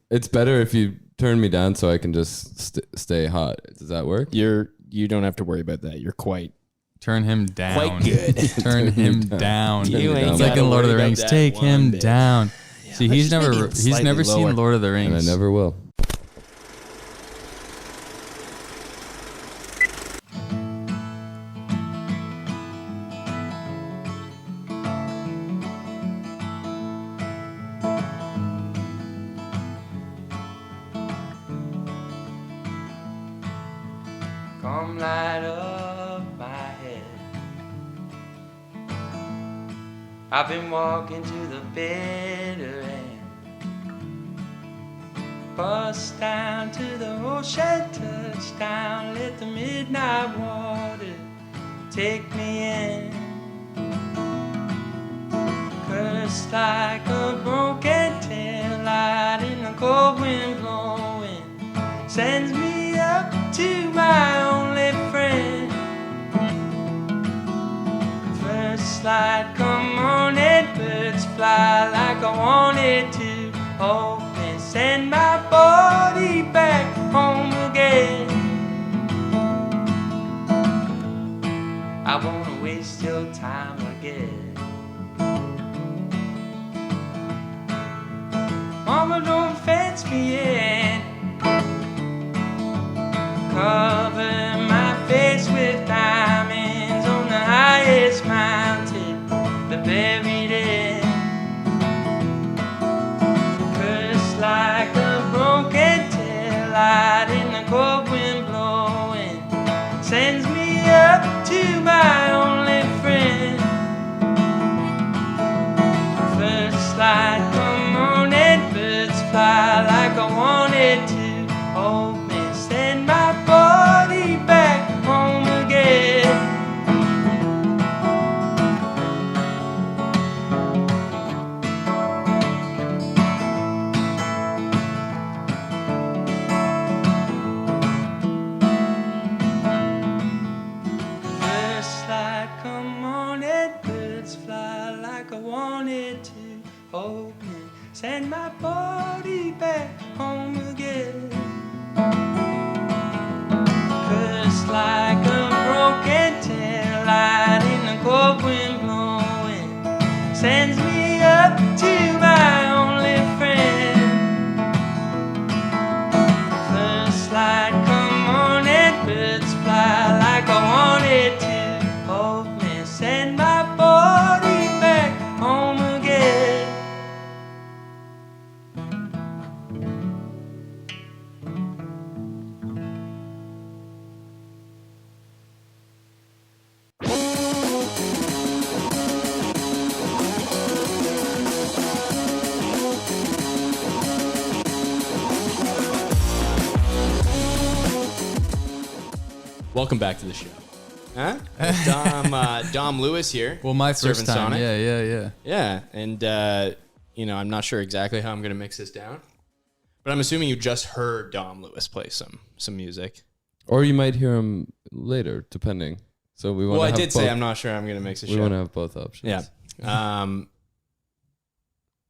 It's better if you turn me down so I can just stay hot. Does that work? You don't have to worry about that. You're quite Turn him down. quite good. Turn him down. You ain't It's like gotta in Lord of the worry Rings. about that Take one him bit. down. See, let's he's just make never it slightly never lower. seen Lord of the Rings. And I never will. Come light up my head. I've been walking to the bitter end. Bust down to the ocean, touchdown, let the midnight water take me in. Cursed like a broken tail light in the cold wind blowing, sends me up to my only friend. First light come on and birds fly like I wanted to. Oh, and send my body back home again. I wanna waste your time again. Mama, don't fence me in. Cover my face with diamonds on the highest mountain, the buried in. Cursed like a broken tail light in the cold wind blowing, sends me up to my only friend. First light come on and birds fly like I wanted to. Oh, send my body back home again. First light come on and birds fly like I wanted to. Oh, send my body back home again. Cursed like a broken tail light in the cold wind blowing, sends me up to my only friend. First light come on and birds fly like I wanted to. Oh, man, send my body back home again. Welcome back to the show. Huh? Dom Lewis here. Well, my Servin first time. Sonic. Yeah. Yeah, and I'm not sure exactly how I'm gonna mix this down, but I'm assuming you just heard Dom Lewis play some music. Or you might hear him later, depending. So we want. Well, I did say I'm not sure I'm gonna mix a show. We want to have both options. Yeah.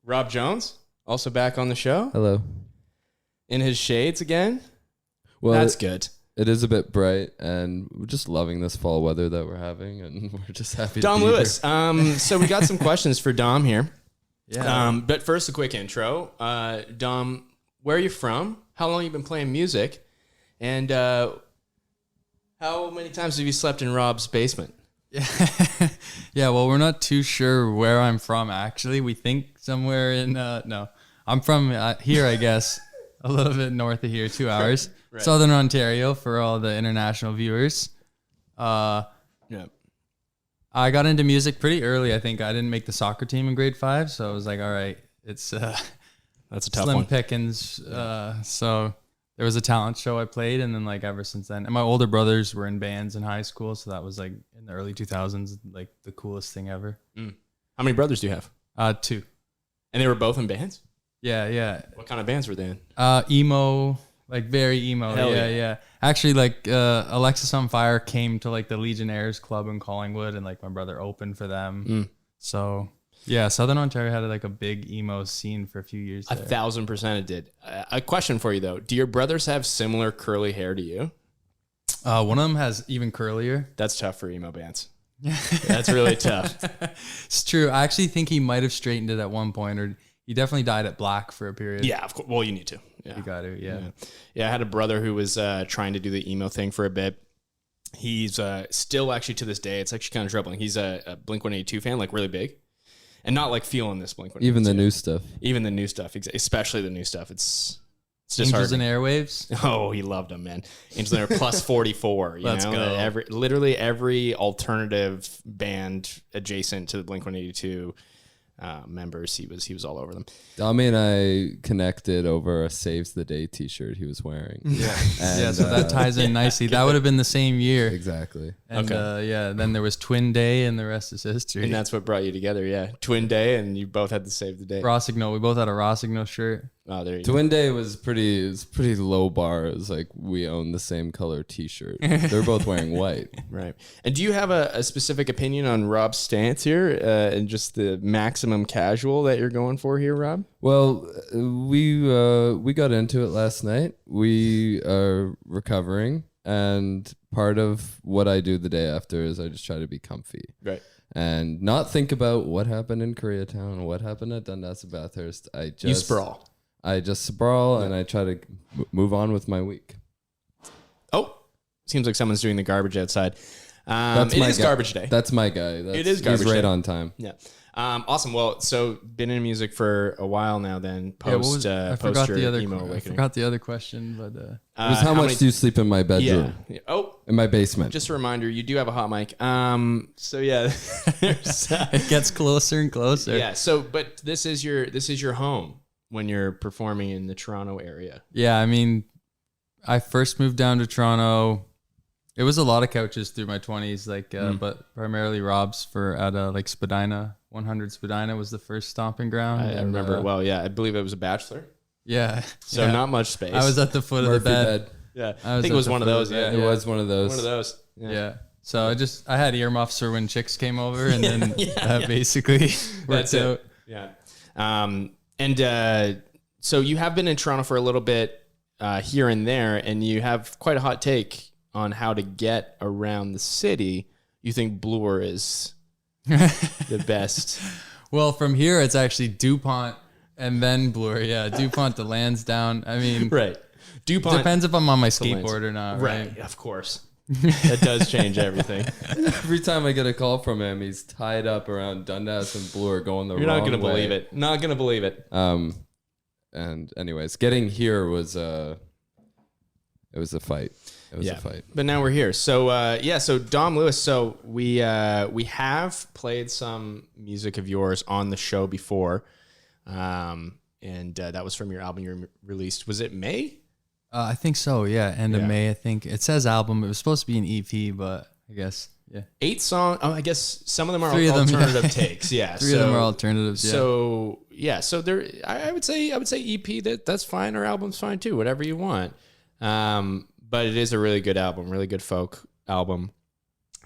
Rob Jones also back on the show Hello. in his shades again. Well, That's good. It is a bit bright, and we're just loving this fall weather that we're having, and we're just happy Dom to be Lewis. here. So we got some questions for Dom here. Yeah. But first, a quick intro. Dom, where are you from? How long have you been playing music? And how many times have you slept in Rob's basement? Yeah, well, we're not too sure where I'm from, actually. We think somewhere in, no. I'm from here, I guess, a little bit north of here, 2 hours. Right. Southern Ontario for all the international viewers. Yeah. I got into music pretty early. I think I didn't make the soccer team in grade 5, so I was like, all right, it's That's a tough slim one. pickings. So there was a talent show I played, and then like ever since then, and my older brothers were in bands in high school, so that was like in the early 2000s, like the coolest thing ever. How many brothers do you have? 2. And they were both in bands? Yeah. What kind of bands were they in? Emo, like very emo. Hell Yeah. Actually, like Alexis on Fire came to like the Legionnaires Club in Collingwood, and like my brother opened for them. So Yeah, Southern Ontario had like a big emo scene for a few years. 1,000% it did. A question for you though: do your brothers have similar curly hair to you? One of them has even curlier. That's tough for emo bands. That's really tough. It's true. I actually think he might have straightened it at one point, or he definitely dyed it black for a period. Yeah, of course. Well, you need to. Yeah, You got to, yeah. Yeah, I had a brother who was trying to do the emo thing for a bit. He's still actually to this day. It's actually kind of troubling. He's a Blink-182 fan, like really big, and not like feeling this Blink-182. Even the new stuff. Even the new stuff, especially the new stuff. It's just Angels hard. and Airwaves. Oh, he loved them, man. Angels and Air plus 44. Let's go. Literally every alternative band adjacent to the Blink-182 members, he was all over them. Dami and I connected over a Saves the Day t-shirt he was wearing. Yeah. And, Yeah, so that ties in nicely. That would have been the same year. Exactly. And Okay. then there was Twin Day, and the rest is history. And that's what brought you together, yeah. Twin Day, and you both had to save the day. Rossignol. We both had a Rossignol shirt. Oh, there you go. Twin Day was pretty low bar. It was like we own the same color t-shirt. They're both wearing white. Right. And do you have a specific opinion on Rob's stance here and just the maximum casual that you're going for here, Rob? Well, we got into it last night. We are recovering, and part of what I do the day after is I just try to be comfy. Right. And not think about what happened in Koreatown, what happened at Dundas and Bathurst. You sprawl. I just sprawl and I try to move on with my week. Oh, seems like someone's doing the garbage outside. That's It my is guy. garbage day. That's my guy. It is garbage He's right day. on time. Yeah. Awesome. Well, so been in music for a while now. Then post I post forgot your the other. emo I awakening. forgot the other question, but It was how much do you sleep in my bedroom? Yeah. Oh, In my basement. just a reminder, you do have a hot mic. So yeah, there's, it gets closer and closer. yeah. So, but this is your home when you're performing in the Toronto area. Yeah, I mean, I first moved down to Toronto. It was a lot of couches through my 20s, but primarily Rob's at like Spadina. 100 Spadina was the first stomping ground. I remember it well. Yeah, I believe it was a bachelor. Yeah. So yeah. not much space. I was at the foot of the bed. Yeah, I I was think at it was the one of foot those. of the Yeah, bed. It was one of those. one of those. Yeah. So I had earmuffs for when chicks came over, and then basically worked That's it. out. Yeah. So you have been in Toronto for a little bit here and there, and you have quite a hot take on how to get around the city. You think Bloor is the best. Well, from here it's actually DuPont and then Bloor. Yeah, DuPont to Lansdowne. I mean, Right. DuPont. depends if I'm on my Lansdowne. skateboard or not. Right. Right, of course. That does change everything. Every time I get a call from him, he's tied up around Dundas and Bloor going the You're wrong not going to way. believe it. Not going to believe it. And anyways, getting here was it was a fight. It was a fight. But now we're here. So so Dom Lewis. So we have played some music of yours on the show before, and that was from your album you released. Was it May? I think so. Yeah, end of Yeah. May. I think it says album. It was supposed to be an EP, but I guess 8 songs. Oh, I guess some of them are 3 of them, alternative takes. Yeah, three of them are alternatives. Yeah. So there. I would say EP. That's fine. Or album's fine too. Whatever you want. But it is a really good album, really good folk album.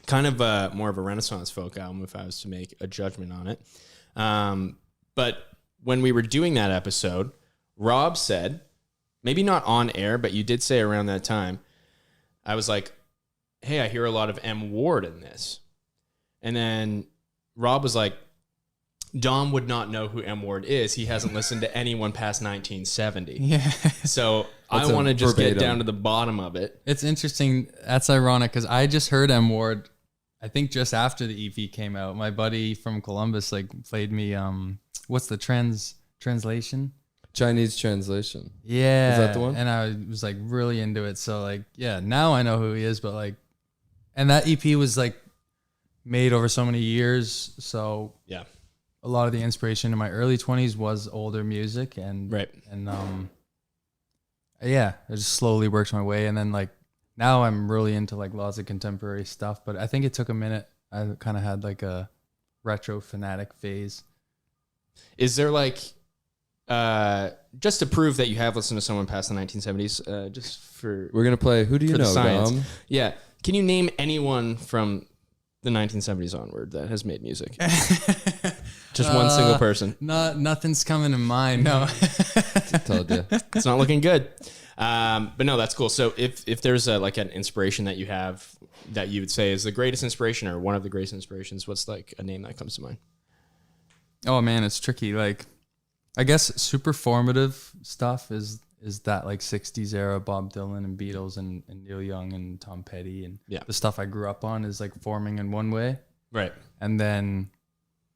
Kind of more of a Renaissance folk album, if I was to make a judgment on it. But when we were doing that episode, Rob said, maybe not on air, but you did say around that time, I was like, hey, I hear a lot of M. Ward in this. And then Rob was like, Dom would not know who M. Ward is. He hasn't listened to anyone past 1970. Yeah. So That's I a want to just get verbatim. down to the bottom of it. It's interesting. That's ironic because I just heard M Ward. I think just after the EP came out, my buddy from Columbus played me. What's the translation? Chinese translation. Yeah, Is that the one? And I was really into it. So now I know who he is. But and that EP was made over so many years. So Yeah. a lot of the inspiration in my early 20s was older music, and Right. and I just slowly worked my way, and then now I'm really into lots of contemporary stuff, but I think it took a minute. I kind of had a retro fanatic phase. Is there just to prove that you have listened to someone past the 1970s, just for We're gonna play Who Do You for the Know, science. Dom? Yeah. Can you name anyone from the 1970s onward that has made music? Just one single person. Nothing's coming to mind. No. Told you. It's not looking good. But no, that's cool. So if there's like an inspiration that you have that you would say is the greatest inspiration or one of the greatest inspirations, what's like a name that comes to mind? Oh man, it's tricky. Like, I guess super formative stuff is that like 60s era Bob Dylan and Beatles and Neil Young and Tom Petty and the stuff I grew up on is like forming in one way. Right. And then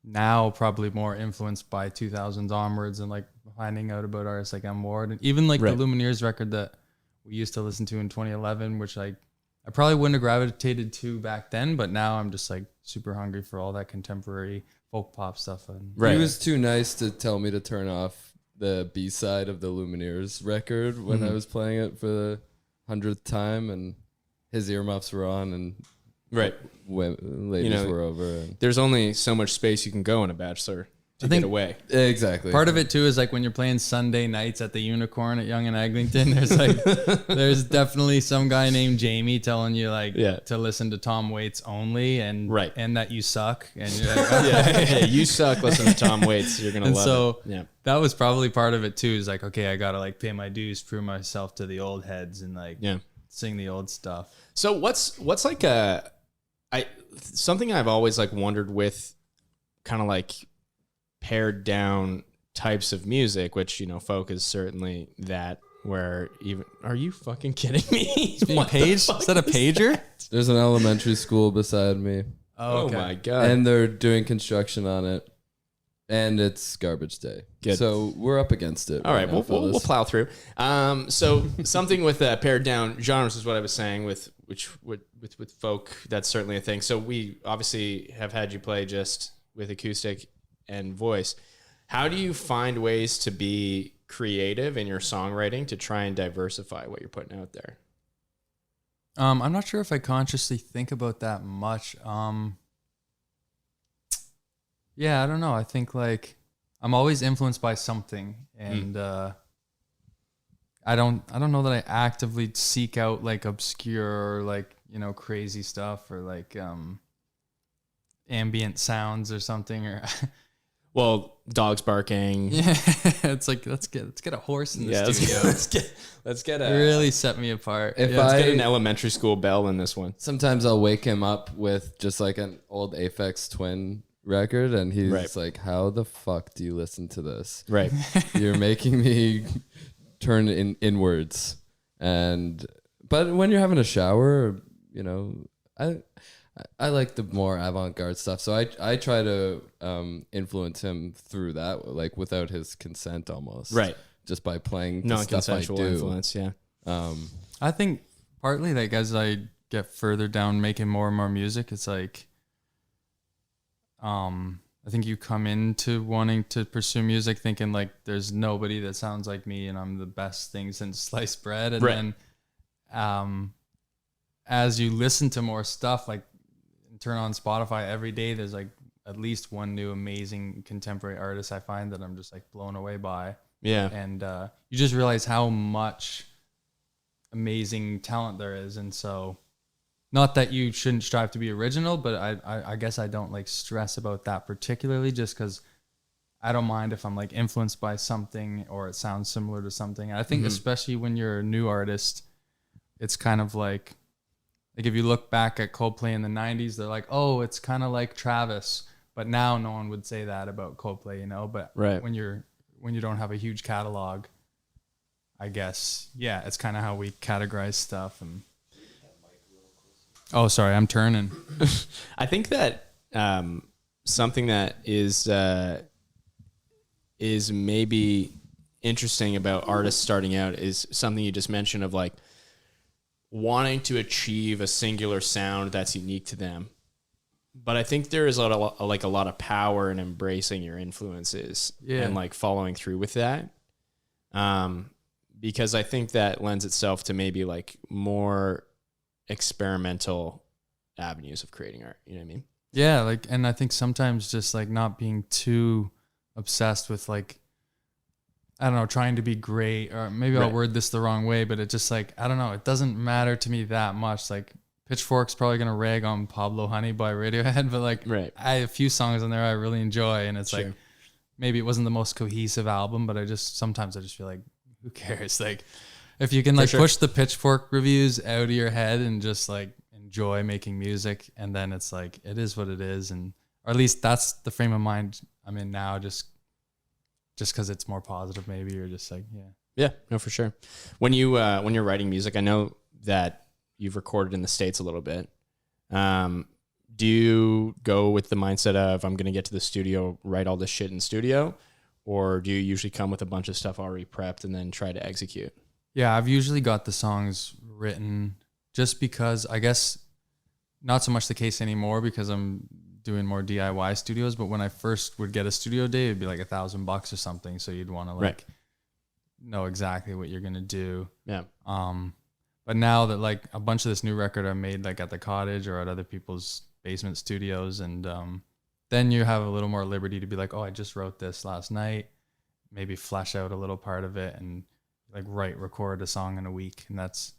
now probably more influenced by 2000s onwards and like finding out about artists like M. Ward and even like the Lumineers record that we used to listen to in 2011, which I probably wouldn't have gravitated to back then, but now I'm just like super hungry for all that contemporary folk pop stuff. And He was too nice to tell me to turn off the B-side of the Lumineers record when I was playing it for the 100th time, and his earmuffs were on and ladies were over. And there's only so much space you can go in a Bachelor to get away. Exactly. Part of it too is like when you're playing Sunday nights at the Unicorn at Yonge and Eglinton, there's definitely some guy named Jamie telling you like to listen to Tom Waits only and that you suck and you're like, hey, you suck. Listen to Tom Waits. You're gonna love it. That was probably part of it too. Is like, okay, I gotta like pay my dues, prove myself to the old heads, and like sing the old stuff. So what's like something I've always like wondered with kind of like pared down types of music, which, you know, folk is certainly that, where even, are you fucking kidding me? What page? Is that a pager? There's an elementary school beside me. Oh my God. And they're doing construction on it. And it's garbage day. Good. So we're up against it. All right, we'll plow through. So something with pared down genres is what I was saying with folk. That's certainly a thing. So we obviously have had you play just with acoustic and voice. How do you find ways to be creative in your songwriting to try and diversify what you're putting out there? I'm not sure if I consciously think about that much. Yeah, I don't know. I think like I'm always influenced by something, and I don't know that I actively seek out like obscure, like, you know, crazy stuff or like ambient sounds or something, or well, dogs barking. Yeah, it's like let's get a horse in the studio. Let's get a it really set me apart. If let's get an elementary school bell in this one. Sometimes I'll wake him up with just like an old Aphex Twin record, and he's like, how the fuck do you listen to this? Right. You're making me turn inwards. But when you're having a shower, you know, I like the more avant-garde stuff, so I try to influence him through that, like without his consent almost, right? Just by playing the stuff I do. Influence, yeah. I think partly like as I get further down making more and more music, it's like I think you come into wanting to pursue music thinking like there's nobody that sounds like me and I'm the best thing since sliced bread, and then as you listen to more stuff, like turn on Spotify every day, there's like at least one new amazing contemporary artist I find that I'm just like blown away by. Yeah. And you just realize how much amazing talent there is. And so not that you shouldn't strive to be original, but I guess I don't like stress about that particularly, just because I don't mind if I'm like influenced by something or it sounds similar to something. I think especially when you're a new artist, it's kind of like if you look back at Coldplay in the 90s, they're like, oh, it's kind of like Travis. But now no one would say that about Coldplay, you know? But when you don't have a huge catalog, I guess, yeah, it's kind of how we categorize stuff. And oh, sorry, I'm turning. I think that something that is maybe interesting about artists starting out is something you just mentioned of like wanting to achieve a singular sound that's unique to them. But I think there is a lot of power in embracing your influences and like following through with that. Because I think that lends itself to maybe like more experimental avenues of creating art. You know what I mean? Yeah. Like, and I think sometimes just like not being too obsessed with like, I don't know, trying to be great, or maybe I'll word this the wrong way, but it just like, I don't know, it doesn't matter to me that much. Like Pitchfork's probably gonna rag on Pablo Honey by Radiohead, but like Right. I have a few songs on there I really enjoy, and it's Sure. like maybe it wasn't the most cohesive album, but sometimes I just feel like who cares? Like if you can like sure. push the Pitchfork reviews out of your head and just like enjoy making music, and then it's like it is what it is, and or at least that's the frame of mind I'm in now, just because it's more positive maybe, or just like Yeah, no, for sure. When you're writing music, I know that you've recorded in the States a little bit. Do you go with the mindset of I'm going to get to the studio, write all this shit in studio, or do you usually come with a bunch of stuff already prepped and then try to execute? Yeah, I've usually got the songs written just because I guess not so much the case anymore because I'm doing more DIY studios, but when I first would get a studio day, it'd be like $1,000 or something. So you'd want to like Right. know exactly what you're going to do. Yeah. But now that like a bunch of this new record I made like at the cottage or at other people's basement studios, and then you have a little more liberty to be like, oh, I just wrote this last night, maybe flesh out a little part of it and like record a song in a week. And that's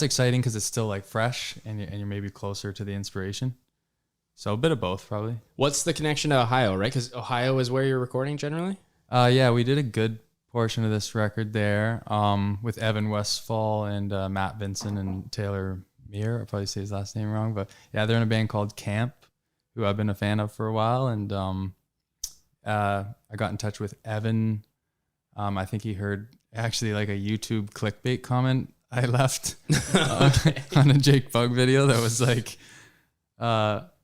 exciting because it's still like fresh and you're maybe closer to the inspiration. So a bit of both probably. What's the connection to Ohio, right? Because Ohio is where you're recording generally? Yeah, we did a good portion of this record there with Evan Westfall and Matt Vinson and Taylor Meir. I'll probably say his last name wrong, but yeah, they're in a band called Camp, who I've been a fan of for a while. And I got in touch with Evan. I think he heard actually like a YouTube clickbait comment I left on a Jake Bug video that was like,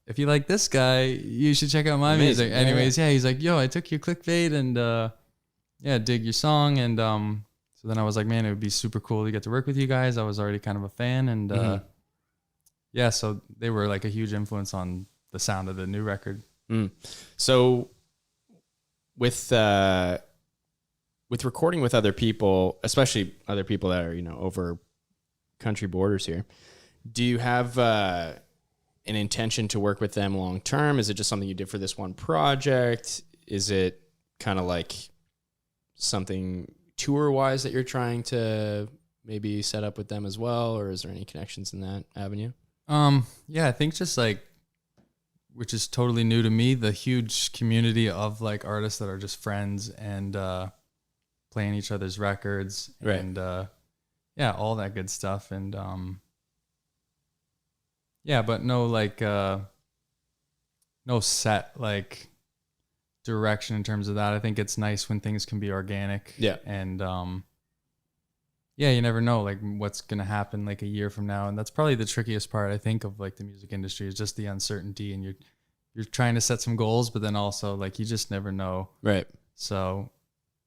if you like this guy, you should check out my Amazing. music. Anyways, yeah, he's like, yo, I took your clickbait and yeah, dig your song. And so then I was like, man, it would be super cool to get to work with you guys. I was already kind of a fan. And yeah, so they were like a huge influence on the sound of the new record. So with recording with other people, especially other people that are, over country borders here, do you have an intention to work with them long term? Is it just something you did for this one project? Is it kind of like something tour wise that you're trying to maybe set up with them as well? Or is there any connections in that avenue? Yeah, I think just like, which is totally new to me, the huge community of like artists that are just friends and playing each other's records, Right. and yeah, all that good stuff. And yeah, but no like no set like direction in terms of that. I think it's nice when things can be organic. Yeah. And yeah, you never know like what's gonna happen like a year from now, and that's probably the trickiest part I think of like the music industry, is just the uncertainty, and you're trying to set some goals, but then also like you just never know. Right. So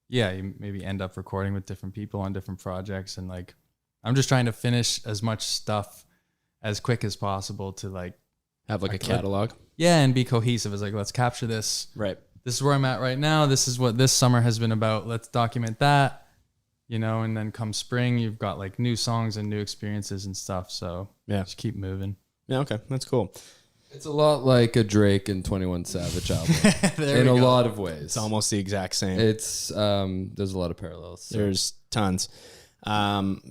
yeah, you maybe end up recording with different people on different projects, and like I'm just trying to finish as much stuff as quick as possible to like Have like a catalog. yeah, and be cohesive. It's like, let's capture this. Right. This is where I'm at right now. This is what this summer has been about. Let's document that, and then come spring, you've got like new songs and new experiences and stuff. So Yeah. just keep moving. Yeah. Okay. That's cool. It's a lot like a Drake and 21 Savage album in a lot of ways. It's almost the exact same. It's there's a lot of parallels. So. There's tons.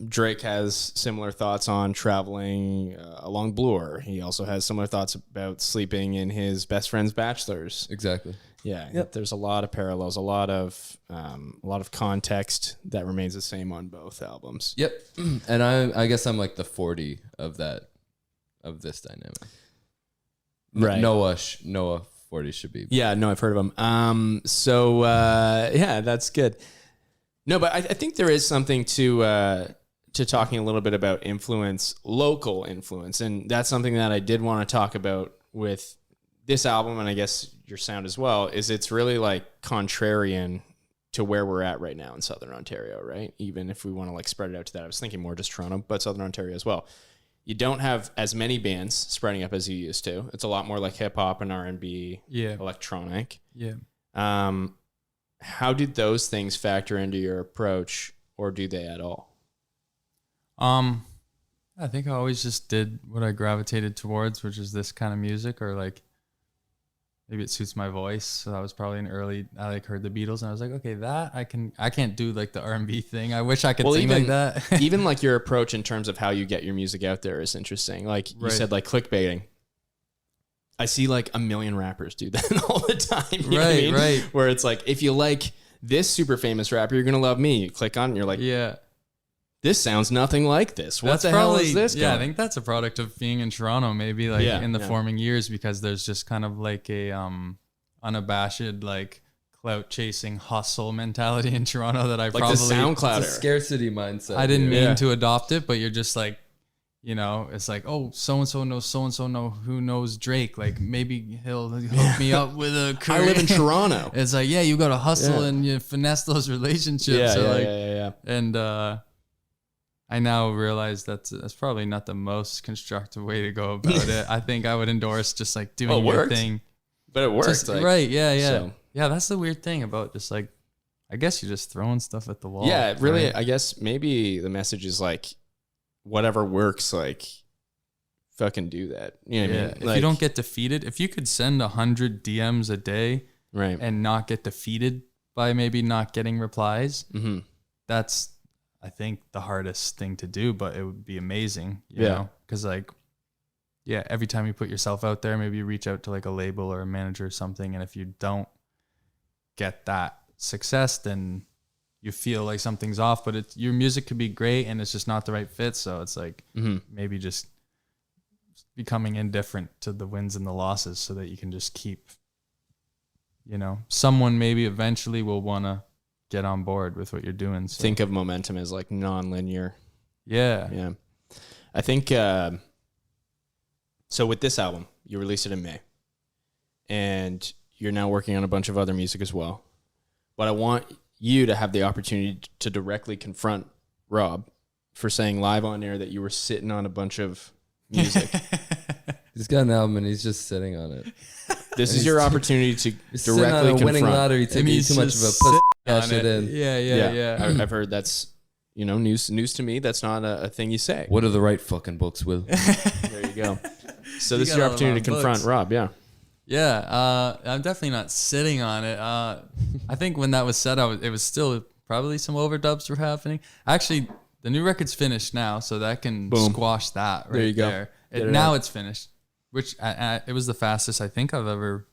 Drake has similar thoughts on traveling along Bloor. He also has similar thoughts about sleeping in his best friend's bachelors. Exactly. Yeah, Yep. There's a lot of parallels, a lot of context that remains the same on both albums. Yep. And I guess I'm like the 40 of this dynamic. Right. Noah 40 should be. Yeah, no, I've heard of him. So yeah, that's good. No, but I think there is something to talking a little bit about influence, local influence, and that's something that I did want to talk about with this album, and I guess your sound as well. Is it's really like contrarian to where we're at right now in Southern Ontario, right? Even if we want to like spread it out to that, I was thinking more just Toronto, but Southern Ontario as well. You don't have as many bands spreading up as you used to. It's a lot more like hip hop and R&B, Yeah. electronic. Yeah. How did those things factor into your approach, or do they at all? I think I always just did what I gravitated towards, which is this kind of music, or like maybe it suits my voice. So that was probably I like heard the Beatles and I was like, okay, that I can't do like the R&B thing. I wish I could sing like that. Even like your approach in terms of how you get your music out there is interesting. Like you said, like clickbaiting. I see like a million rappers do that all the time. You know what I mean? Right. Where it's like, if you like this super famous rapper, you're going to love me. You click on it and you're like, Yeah. this sounds nothing like this. What That's the hell probably, is this? Yeah, going? I think that's a product of being in Toronto, maybe like in the forming years, because there's just kind of like a unabashed like clout chasing hustle mentality in Toronto that I like probably the SoundCloud It's a scarcity mindset. I didn't dude. mean to adopt it, but you're just like, you know, it's like, oh, so and so know who knows Drake. Like maybe he'll hook me up with a career. I live in Toronto. It's like, yeah, you got to hustle and you finesse those relationships. Yeah. And I now realize that's probably not the most constructive way to go about it. I think I would endorse just like doing your thing. But it works. Just, like, right. Yeah. so. Yeah. That's the weird thing about just like, I guess you're just throwing stuff at the wall. Yeah, really. right? I guess maybe the message is like, whatever works, like, fucking do that. You know what I mean? If Like, you don't get defeated, if you could send 100 DMs a day right. and not get defeated by maybe not getting replies, Mm-hmm. that's, I think, the hardest thing to do, but it would be amazing, you Yeah. know? Because, like, yeah, every time you put yourself out there, maybe you reach out to like a label or a manager or something, and if you don't get that success, then you feel like something's off, but your music could be great and it's just not the right fit. So it's like maybe just becoming indifferent to the wins and the losses so that you can just keep, you know, someone maybe eventually will want to get on board with what you're doing. So. Think of momentum as like non-linear. Yeah. Yeah. I think, so with this album, you released it in May and you're now working on a bunch of other music as well. But I want you to have the opportunity to directly confront Rob for saying live on air that you were sitting on a bunch of music. He's got an album and he's just sitting on it. This is your opportunity to Sitting on directly a winning confront. lottery ticket. Too much of a pussy. Cash it in. Yeah. I've heard that's, you know, news to me. That's not a thing you say. What are the right fucking books, Will? There you go. So You this is got your all the opportunity to wrong confront books. Rob. Yeah. Yeah, I'm definitely not sitting on it. I think when that was said, it was still probably some overdubs were happening. Actually, the new record's finished now, so that can Boom. squash that right There you go. there. Get it Now out. it's finished, which it was the fastest I think I've ever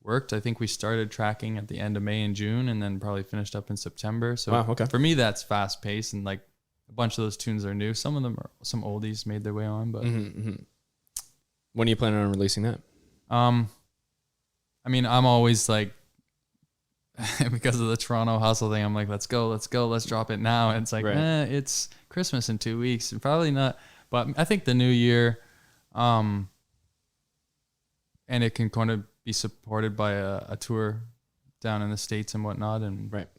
worked. I think we started tracking at the end of May and June, and then probably finished up in September. So Wow, okay. for me, that's fast paced, and like a bunch of those tunes are new. Some of them are some oldies made their way on, but When are you planning on releasing that? I mean, I'm always like, because of the Toronto hustle thing, I'm like, let's go, let's drop it now. And it's like, Right. it's Christmas in 2 weeks. And probably not, but I think the new year, and it can kind of be supported by a tour down in the States and whatnot. And Right.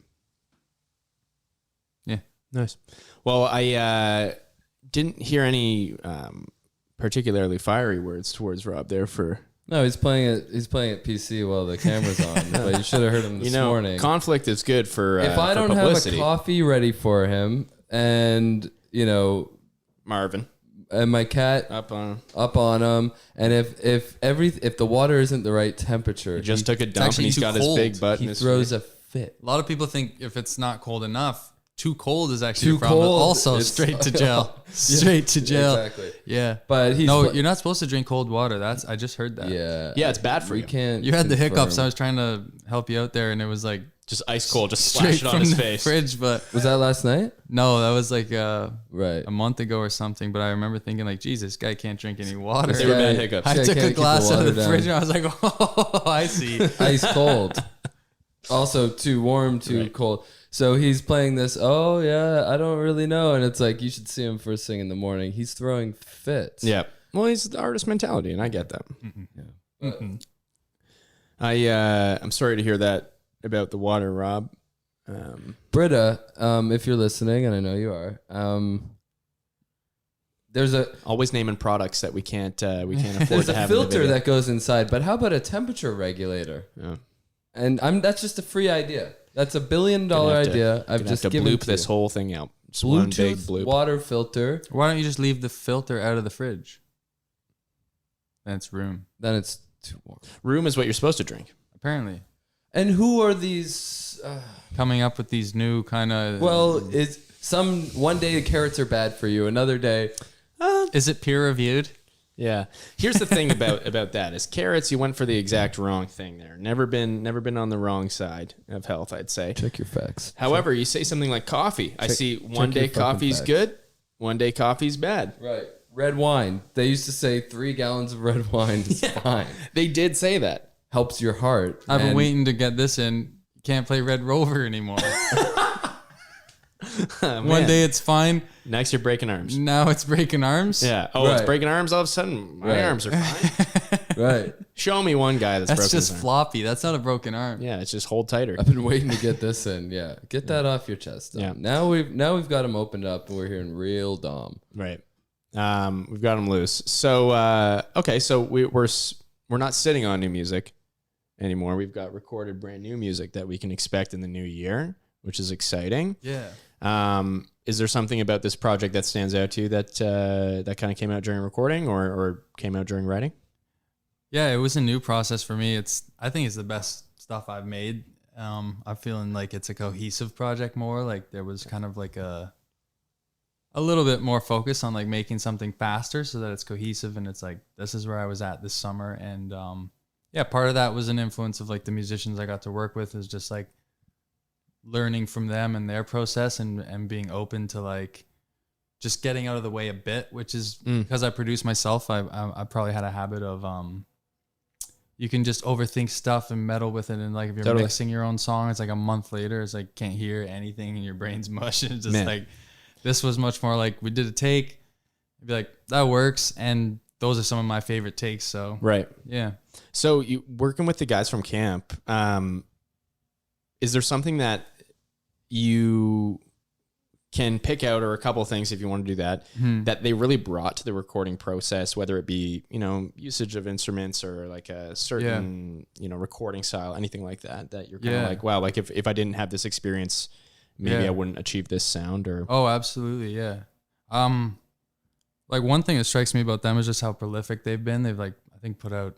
Yeah. Nice. Well, I didn't hear any particularly fiery words towards Rob there for... No, he's playing it. He's playing it PC while the camera's on. But you should have heard him this morning. Conflict is good for If I for don't publicity. have a coffee ready for him, and you know, Marvin and my cat up on. up on him, and if the water isn't the right temperature, He just took a dump and actually he's too got cold. his big butt. he in his throws a fit. a lot of people think if it's not cold enough, too cold is actually Too a problem. cold, Also, it's- straight to jail. Straight to jail. Exactly. Yeah. But he's No, you're not supposed to drink cold water. I just heard that. Yeah, it's bad for we you. can't. You had the hiccups. confirm. I was trying to help you out there, and it was like Just ice cold, just straight splash it on from his the face. fridge. But Was that last night? no, that was like Right. a month ago or something. But I remember thinking like, Jesus, this guy can't drink any water. They were bad hiccups. I Yeah, took can't a keep the glass out water of the down. fridge, and I was like, oh, I see. Ice cold. Also, too warm, too cold. So he's playing this. Oh yeah, I don't really know, and it's like you should see him first thing in the morning. He's throwing fits. Yeah. Well, he's the artist mentality, and I get that. I'm sorry to hear that about the water, Rob. Britta, if you're listening, and I know you are, there's a Always naming products that we can't afford there's to a have. in the filter video. that goes inside. But how about a temperature regulator? Yeah. And that's just a free idea. That's $1 billion Gonna have to- idea. I've Gonna just have to given bloop to this you. whole thing out. Just one big Bluetooth bloop. water filter. Why don't you just leave the filter out of the fridge? Then it's room. Then it's too warm. Room is what you're supposed to drink. Apparently. And who are these? Coming up with these new kind of... Well, one day the carrots are bad for you. Another day, is it peer reviewed? Yeah. Here's the thing about that is carrots. You went for the exact wrong thing there. Never been on the wrong side of health, I'd say. check your facts. However, you say something like coffee. I see one check your day fucking coffee's facts. good, one day coffee's bad. Right. Red wine. They used to say 3 gallons of red wine is fine. They did say that. Helps your heart. I've been And waiting to get this in. Can't play Red Rover anymore. One day it's fine. Next, you're breaking arms. Now it's breaking arms. Yeah. Oh, it's Right. breaking arms all of a sudden. My Right. arms are fine. Right. Show me one guy that's That's broken just his arm. floppy. That's not a broken arm. Yeah, it's just hold tighter. I've been waiting to get this in. Yeah. Get that off your chest. Yeah. Now we've got them opened up and we're hearing real Dom. Right. We've got them loose. So okay, so we're not sitting on new music anymore. We've got recorded brand new music that we can expect in the new year, which is exciting. Yeah. Is there something about this project that stands out to you that kind of came out during recording or came out during writing? Yeah, it was a new process for me. I think it's the best stuff I've made. I'm feeling like it's a cohesive project more. Like there was kind of like a little bit more focus on like making something faster so that it's cohesive and it's like, this is where I was at this summer. And yeah, part of that was an influence of like the musicians I got to work with, is just like learning from them and their process and being open to like just getting out of the way a bit, which is because I produce myself. I probably had a habit of you can just overthink stuff and meddle with it, and like if you're Totally. mixing your own song, it's like a month later, it's like can't hear anything and your brain's mush. And it's just Man. like this was much more like we did a take, I'd be like that works, and those are some of my favorite takes. So Right. yeah. So you working with the guys from camp, is there something that you can pick out, or a couple of things if you want to do that, that they really brought to the recording process, whether it be, usage of instruments or like a certain, recording style, anything like that, that you're kind of like, wow, like if I didn't have this experience, maybe I wouldn't achieve this sound or. Oh, absolutely. Yeah. Like one thing that strikes me about them is just how prolific they've been. They've like, I think put out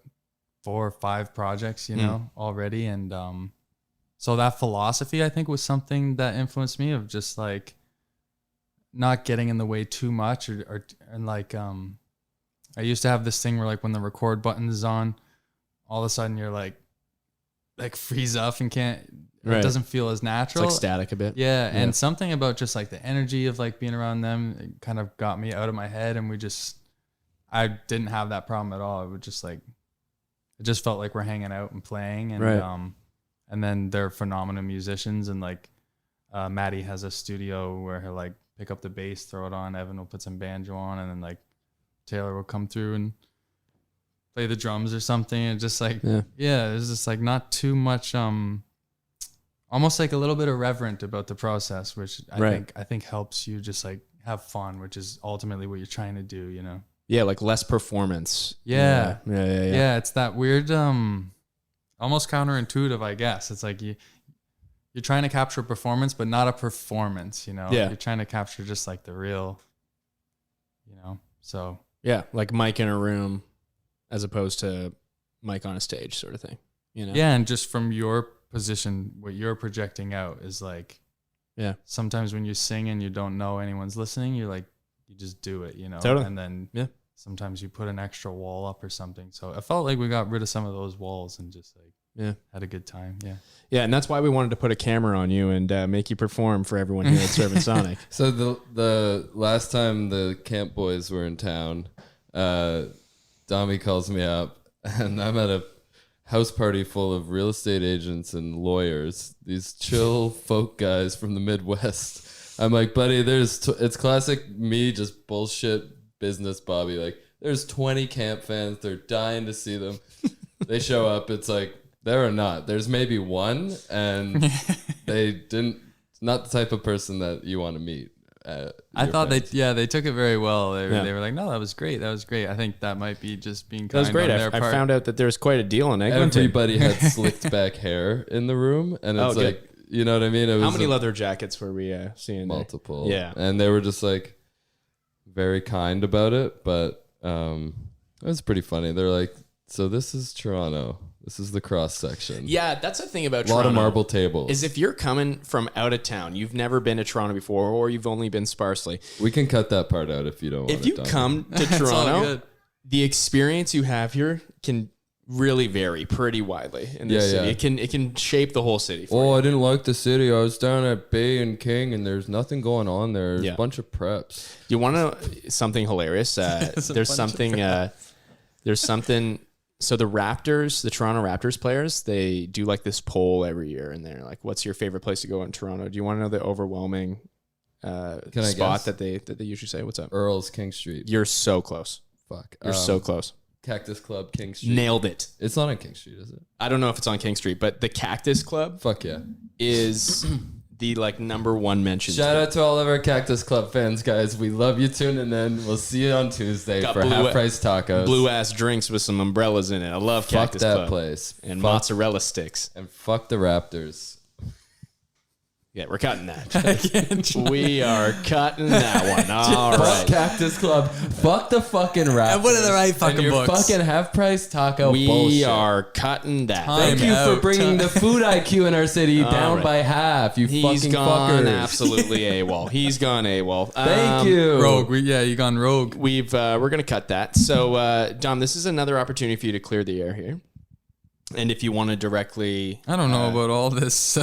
4 or 5 projects, already. And, so that philosophy, I think, was something that influenced me, of just like not getting in the way too much and like, I used to have this thing where like when the record button is on, all of a sudden you're like freeze up and can't, Right. it doesn't feel as It's natural. like static a bit. Yeah, and something about just like the energy of like being around them, it kind of got me out of my head, and I didn't have that problem at all. It would just like, it just felt like we're hanging out and playing, and Right. And then they're phenomenal musicians, and like Maddie has a studio where he'll like pick up the bass, throw it on, Evan will put some banjo on, and then like Taylor will come through and play the drums or something, and just like it's just like not too much almost like a little bit irreverent about the process, which I think helps you just like have fun, which is ultimately what you're trying to do, Yeah, like less performance. Yeah. Yeah. It's that weird, almost counterintuitive, I guess. It's like you're trying to capture performance, but not a performance, Yeah. You're trying to capture just like the real, so. Yeah, like Mike in a room as opposed to Mike on a stage sort of thing, Yeah, and just from your position, what you're projecting out is like, sometimes when you sing and you don't know anyone's listening, you're like, you just do it, Totally. And then sometimes you put an extra wall up or something. So I felt like we got rid of some of those walls and just like had a good time. Yeah, and that's why we wanted to put a camera on you and make you perform for everyone here at Servin Sonic. So the last time the camp boys were in town, Dami calls me up, and I'm at a house party full of real estate agents and lawyers, these chill folk guys from the Midwest. I'm like, buddy, it's classic me, just bullshit business Bobby. Like, there's 20 camp fans. They're dying to see them. They show up. It's like, there or not. There's maybe one, and not the type of person that you want to meet. I thought fans. they took it very well. They were like, no, that was great. I think that might be just being kind That was great. on their I part. found out that there's quite a deal in Eglinton. Everybody had slicked back hair in the room, and it's good. like, you know what I mean? It was How many leather jackets were we seeing there? multiple. Yeah. And they were just like very kind about it, but it was pretty funny. They're like, So this is Toronto. This is the cross section. Yeah, that's the thing about A lot Toronto. of marble tables. Is if you're coming from out of town, you've never been to Toronto before, or you've only been sparsely. We can cut that part out if you don't want If it you done. come to It's all Toronto, good. the experience you have here can really vary pretty widely in this Yeah, city. yeah. It can shape the whole city for you. I didn't like the city. I was down at Bay and King, and there's nothing going on there. There's Yeah. a bunch of preps. You want to something hilarious? There's something. There's something. So the Raptors, the Toronto Raptors players, they do like this poll every year, and they're like, "What's your favorite place to go in Toronto?" Do you want to know the overwhelming I spot guess? that they usually say? What's up? Earl's King Street. You're so close. Fuck. You're so close. Cactus Club, King Street. Nailed it. It's not on King Street, is it? I don't know if it's on King Street, but the Cactus Club Fuck yeah. is the like number one mention. Shout out to all of our Cactus Club fans, guys. We love you tuning in. We'll see you on Tuesday Got for blue- half price tacos. Blue ass drinks with some umbrellas in it. I love Fuck Cactus that Club. place. And fuck, mozzarella sticks. and fuck the Raptors. Yeah, we're cutting that. We are cutting that one. All Fuck right. Cactus Club. Fuck the fucking Raptors. what are the right fucking and your books? fucking half price taco We bullshit. are cutting that. Time Thank you for out. bringing the food IQ in our city down right. by half. You He's fucking gone fuckers. absolutely AWOL. He's gone AWOL. Thank you. Rogue. You gone rogue. We're gonna cut that. So Dom, this is another opportunity for you to clear the air here. And if you want to directly, I don't know about all this.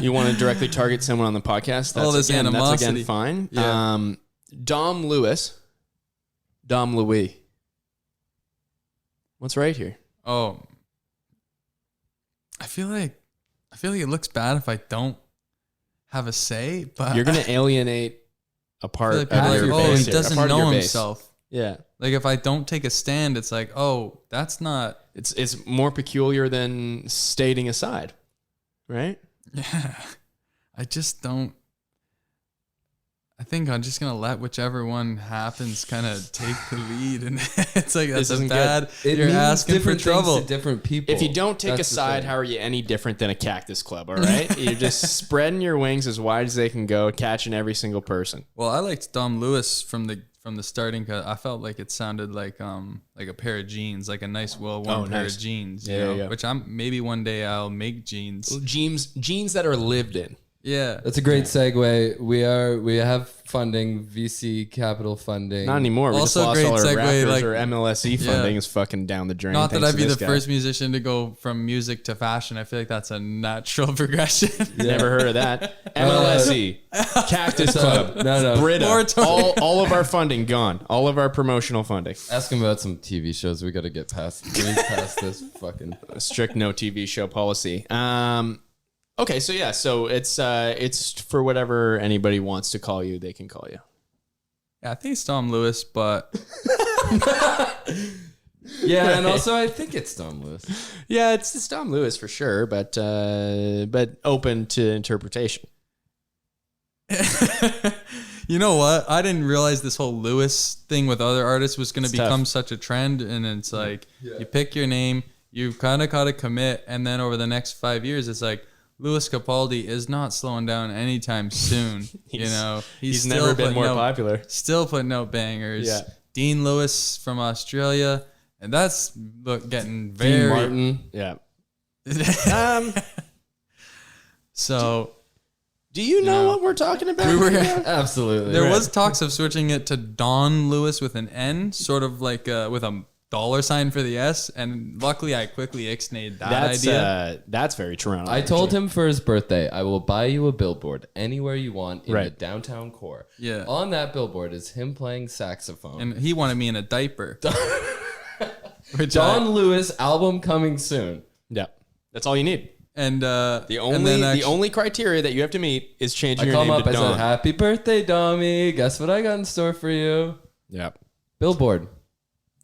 you want to directly target someone on the podcast, that's All this again, animosity. fine. Yeah. Dom Louis. What's right here? Oh, I feel like it looks bad if I don't have a say. But You're gonna alienate a part like, of your oh, base he here, doesn't a part of know your base. himself. Yeah. Like if I don't take a stand, it's like, oh, that's not. It's more peculiar than stating a side, right? Yeah, I just don't. I think I'm just gonna let whichever one happens kind of take the lead, and it's like that's a isn't bad. It You're means asking for different things trouble. to different people. If you don't take That's a the side, thing. how are you any different than a Cactus Club? All right, you're just spreading your wings as wide as they can go, catching every single person. Well, I liked Dom Lewis from the starting because I felt like it sounded like a pair of jeans, like a nice, well-worn pair nice. of jeans. You Yeah, know? yeah. Which maybe one day I'll make jeans. Jeans that are lived in. Yeah, That's a great segue. We have funding, VC capital funding. Not anymore. We Also just lost great all our segue, Raptors like- or MLSE Yeah. funding is fucking down the drain. not that thanks I'd to be the this guy. first musician to go from music to fashion. I feel like that's a natural progression. Never heard of that. MLSE, Cactus Club, No. Brita. Moratorium. All of our funding gone. All of our promotional funding. Ask him about some TV shows. We got to get past this fucking. A strict no TV show policy. Okay, so yeah, so it's for whatever anybody wants to call you, they can call you. Yeah, I think it's Dom Lewis, but Yeah, and also I think it's Dom Lewis. Yeah, it's Dom Lewis for sure, but open to interpretation. you know what? I didn't realize this whole Lewis thing with other artists was going to It's tough. become such a trend. And it's like, you pick your name, you've kind of got to commit. And then over the next 5 years, it's like, Louis Capaldi is not slowing down anytime soon. He's still never been putting more out- popular. Still putting out bangers. Yeah. Dean Lewis from Australia. And that's getting Dean very... Martin. Yeah. So... Do you know No. what we're talking about? We were... Absolutely. There was talks of switching it to Don Lewis with an N, sort of like with a $sign for the S, and luckily I quickly ixnayed that idea. That's very Toronto. I told him for his birthday, I will buy you a billboard anywhere you want in the Right. downtown core. Yeah. On that billboard is him playing saxophone. And he wanted me in a diaper. Which Don Lewis album coming soon. Yeah, that's all you need. the The only criteria that you have to meet is changing I your call him name up, to I Don. said, happy birthday, Dommy. Guess what I got in store for you? Yeah, Billboard.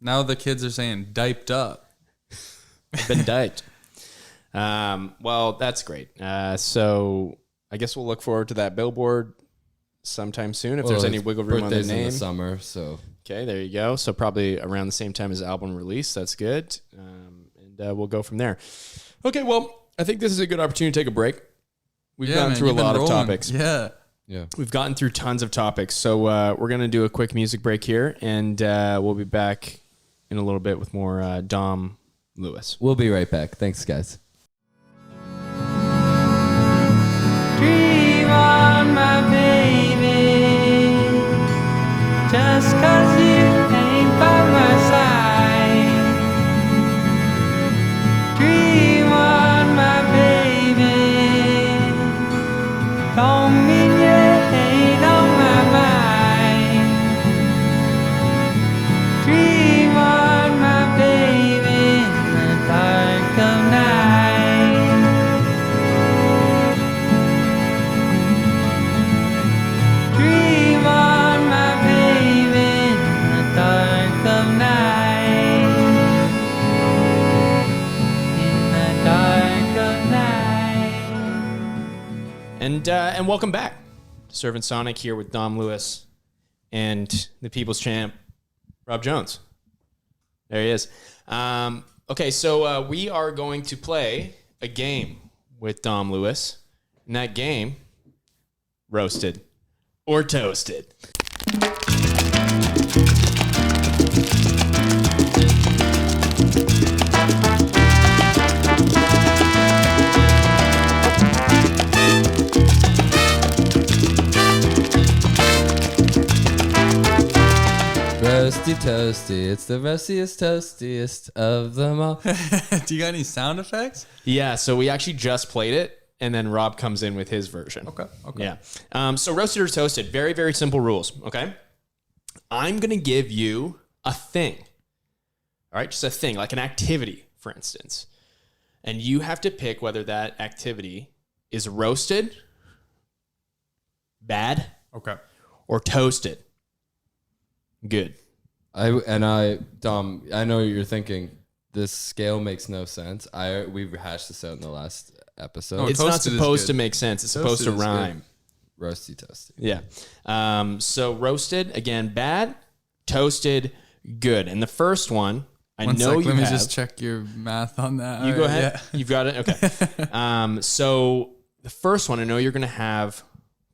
now the kids are saying diped up. been diked. Well, that's great. So I guess we'll look forward to that billboard sometime soon if there's any his wiggle room on the birthday's in name. the summer, so Okay, there you go. So probably around the same time as album release. That's good. And we'll go from there. Okay, well, I think this is a good opportunity to take a break. We've gone through a you've been lot of rolling. topics. Yeah. yeah. We've gotten through tons of topics. So we're going to do a quick music break here, and we'll be back in a little bit with more Dom Lewis. We'll be right back. Thanks, guys. Dream on, my baby, just 'cause you ain't by my side. Dream on, my baby, don't mean you ain't on my mind. Dream on, my baby, in the dark of night. Dream on, my baby, in the dark of night. In the dark of night. And welcome back. Servin Sonic here with Dom Lewis and the People's Champ, Rob Jones. There he is. Okay, so we are going to play a game with Dom Lewis. And that game, roasted or toasted. Roasty toasty, it's the roastiest toastiest of them all. Do you got any sound effects? Yeah, so we actually just played it, and then Rob comes in with his version. Okay. Yeah. So roasted or toasted, very, very simple rules, okay? I'm going to give you a thing, all right? Just a thing, like an activity, for instance. And you have to pick whether that activity is roasted, bad, Okay. or toasted. Good. Dom, I know what you're thinking. This scale makes no sense. We hashed this out in the last episode. No, It's not toasted is supposed good. to make sense. It's Toasted supposed to is good. rhyme. Roasty toasty. Yeah. So roasted, again, bad. Toasted, good. And the first one, I One know sec, you let me have. just check your math on that. You All go right, ahead. You've got it? Okay. So the first one, I know you're going to have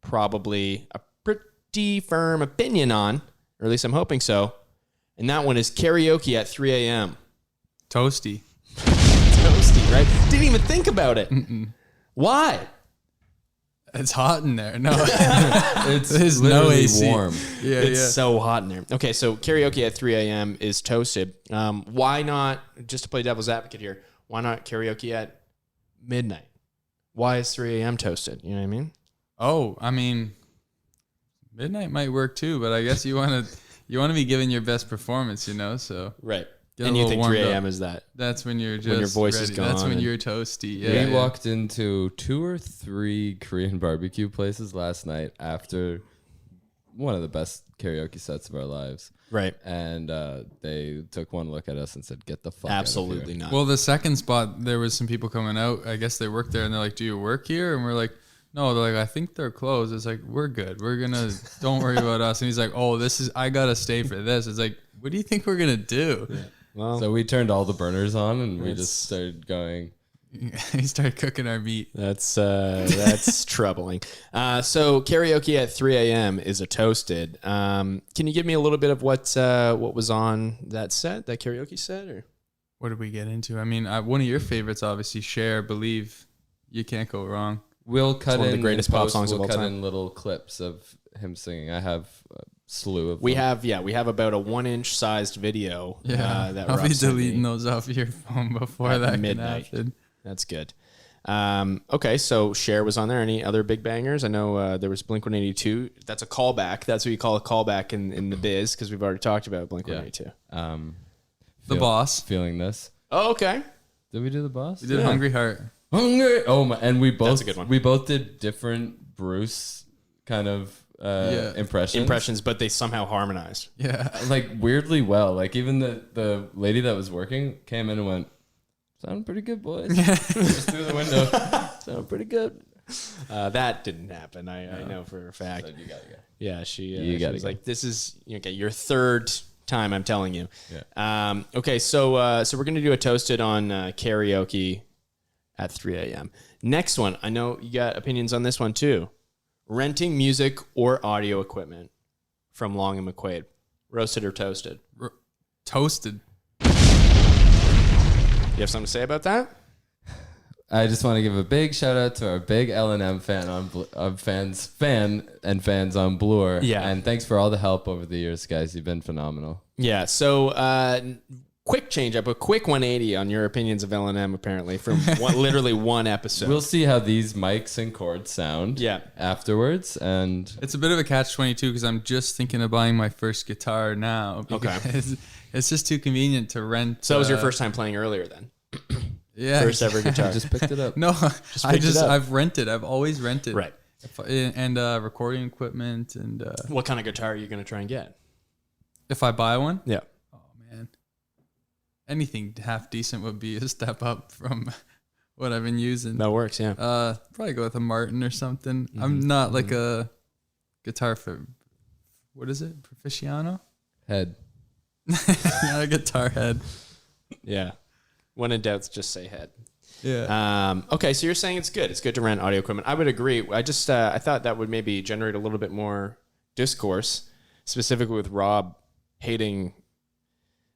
probably a pretty firm opinion on, or at least I'm hoping so. And that one is karaoke at 3 a.m. Toasty. Toasty, right? Didn't even think about it. Why? It's hot in there. No. It's There's no literally AC. warm. Yeah, It's yeah. so hot in there. Okay, so karaoke at 3 a.m. is toasted. Why not, just to play devil's advocate here, why not karaoke at midnight? Why is 3 a.m. toasted? You know what I mean? Oh, I mean, midnight might work too, but I guess you want to be giving your best performance, you know. So Right. Get a And you little think warmed 3 a.m. up. is that? that's when you're just When your voice is ready. That's gone when and- you're toasty. We Yeah. walked into 2 or 3 Korean barbecue places last night after one of the best karaoke sets of our lives. Right. And they took one look at us and said, "Get the fuck out of Absolutely here." not. Well, the second spot, there was some people coming out. I guess they worked there, and they're like, "Do you work here?" And we're like, "No." They're like, "I think they're closed." It's like, "We're good. Don't worry about us." And he's like, "Oh, I gotta stay for this." It's like, what do you think we're gonna do? well, So we turned all the burners on and we just started going. He started cooking our meat. that's troubling. So karaoke at 3 a.m. is a toasted. Can you give me a little bit of what was on that set, that karaoke set? Or What did we get into? I mean, one of your favorites, obviously, Cher, Believe. You can't go wrong. We'll cut one of in the greatest in pop post, songs of we'll all cut time. in little clips of him singing. I have a slew of we them. have about a 1-inch sized video. Yeah, that I'll Rob be sent deleting me. those off your phone before At that midnight. can happen. That's good. Okay, so Cher was on there. Any other big bangers? I know there was Blink-182. That's a callback. That's what you call a callback in the biz, because we've already talked about Blink-182. The Boss. Feeling this. Oh, okay. Did we do the boss? We did Hungry Heart. Hungry. Oh my! And we both. That's a good one. We both did different Bruce kind of impressions. But they somehow harmonized. Yeah. Like weirdly well. Like even the lady that was working came in and went, "Sound pretty good, boys." Just through the window. Sound pretty good. That didn't happen. I know for a fact. So you gotta go. Yeah, she gotta was go. like, "This is okay. Your third time I'm telling you." Yeah. Okay, so we're gonna do a toasted on karaoke at 3 a.m. Next one, I know you got opinions on this one too. Renting music or audio equipment from Long and McQuaid, roasted or toasted? Toasted. You have something to say about that? I just want to give a big shout out to our big L&M fan fans on Bloor. Yeah. And thanks for all the help over the years, guys. You've been phenomenal. Yeah. So, quick change up, a quick 180 on your opinions of L&M, apparently, from literally one episode. We'll see how these mics and cords sound afterwards. And It's a bit of a catch-22 because I'm just thinking of buying my first guitar now. Because it's just too convenient to rent. So that was your first time playing earlier then? Yeah. First ever guitar. just picked it up. No, it up. I've rented. I've always rented. Right. And recording equipment and What kind of guitar are you going to try and get? if I buy one, Yeah. oh man, anything half decent would be a step up from what I've been using. That works, yeah. Probably go with a Martin or something. I'm not like a guitar for what is it? Proficiano? Head. Not a guitar head. Yeah. When in doubt, just say head. Yeah. Okay, so you're saying it's good. It's good to rent audio equipment. I would agree. I just I thought that would maybe generate a little bit more discourse, specifically with Rob hating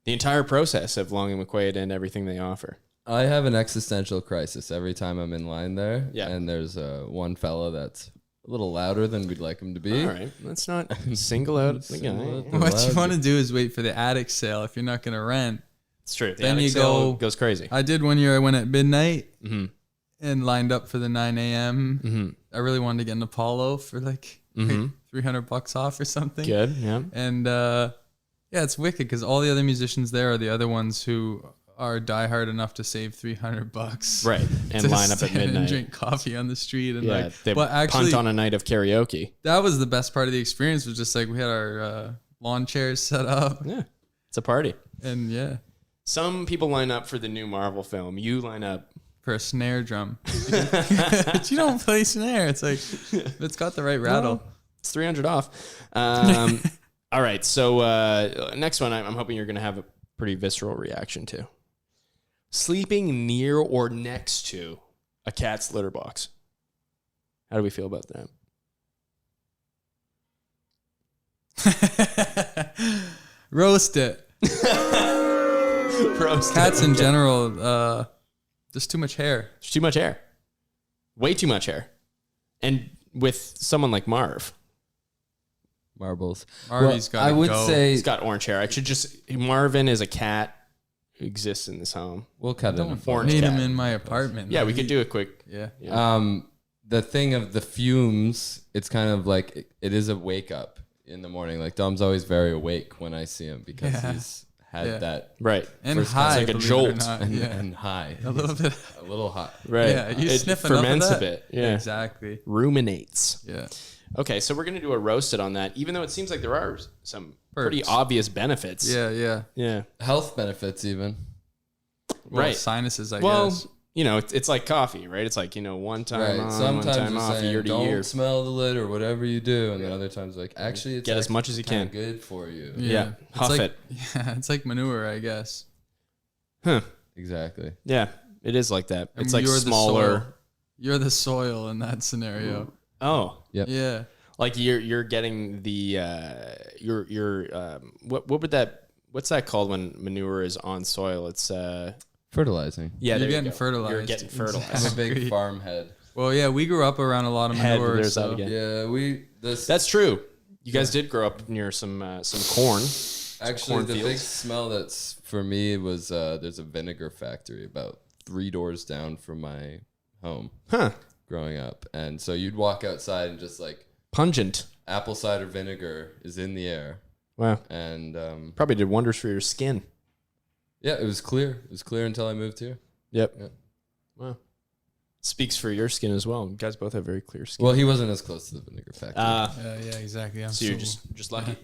the entire process of Long and McQuaid and everything they offer. I have an existential crisis every time I'm in line there. Yeah. And there's one fella that's a little louder than we'd like him to be. All right, let's not single out the guy. What you want to do is wait for the attic sale if you're not going to rent. It's true. The Then attic you sale go- goes crazy. I did one year. I went at midnight Mm-hmm. and lined up for the 9 a.m. Mm-hmm. I really wanted to get an Apollo for like Mhm. $300 off or something. Good, yeah. And yeah, it's wicked because all the other musicians there are the other ones who are diehard enough to save $300, Right, and to line up at stand and midnight. drink coffee on the street, and Yeah, like, they but actually, punt on a night of karaoke. that was the best part of the experience. Was just like we had our lawn chairs set up, Yeah, it's a party. and yeah, Some people line up for the new Marvel film. You line up. for a snare drum. But you don't play snare. It's like it's got the right rattle. Well, it's 300 off. All right, so next one, I'm hoping you're going to have a pretty visceral reaction to. Sleeping near or next to a cat's litter box. How do we feel about that? Roast it. Roast Cats it. in general, just too much hair. There's too much hair. Way too much hair. And with someone like Marv, Marbles. Marvy's got. I would say he's got orange hair. I should just. Marvin is a cat who exists in this home. we'll cut it. in a Don't photo. Orange hate cat. him in my apartment. Yeah, we could do a quick. Yeah. The thing of the fumes, it's kind of like it is a wake up in the morning. Like Dom's always very awake when I see him because Yeah. he's had Yeah. that Right. And First high, like a believe it or jolt not. and, Yeah. and high. A little bit. A little hot. Right. Yeah, you It sniff enough of ferments that? a bit. Yeah. Exactly. Ruminates. Yeah. Okay, so we're going to do a roasted on that, even though it seems like there are some pretty Perks. obvious benefits. Yeah. Yeah. Yeah. Health benefits even. Well, Right. Sinuses, I Well, guess. you know, it's like coffee, right? It's like, one time Right. on, Sometimes one time you're off, saying year to don't year. smell the lid or whatever you do, and then other times like actually it's Get as much as you kinda can. good for you. Yeah. It's Huff like, it. Yeah. It's like manure, I guess. Huh. Exactly. Yeah, it is like that. I It's mean, like you're the smaller. soil. You're the soil in that scenario. Oh, Yep. Yeah. like you're getting the what would that what's that called when manure is on soil? It's Fertilizing. yeah, You're there you getting go. fertilized. You're getting fertilized. I'm a big Exactly. farm head. Well, yeah, we grew up around a lot of Head, manure. there's so that again. Yeah, That's true. You guys did grow up near some corn. actually the big cornfields. smell that's for me was there's a vinegar factory about 3 doors down from my home Huh. growing up, and so you'd walk outside and just like Pungent. apple cider vinegar is in the air, Wow. and Probably did wonders for your skin. yeah, it was clear. It was clear until I moved here. Yep. Yeah. Wow. Speaks for your skin as well. You guys both have very clear skin. Well, he wasn't as close to the vinegar factory. Yeah, exactly. So you're just lucky.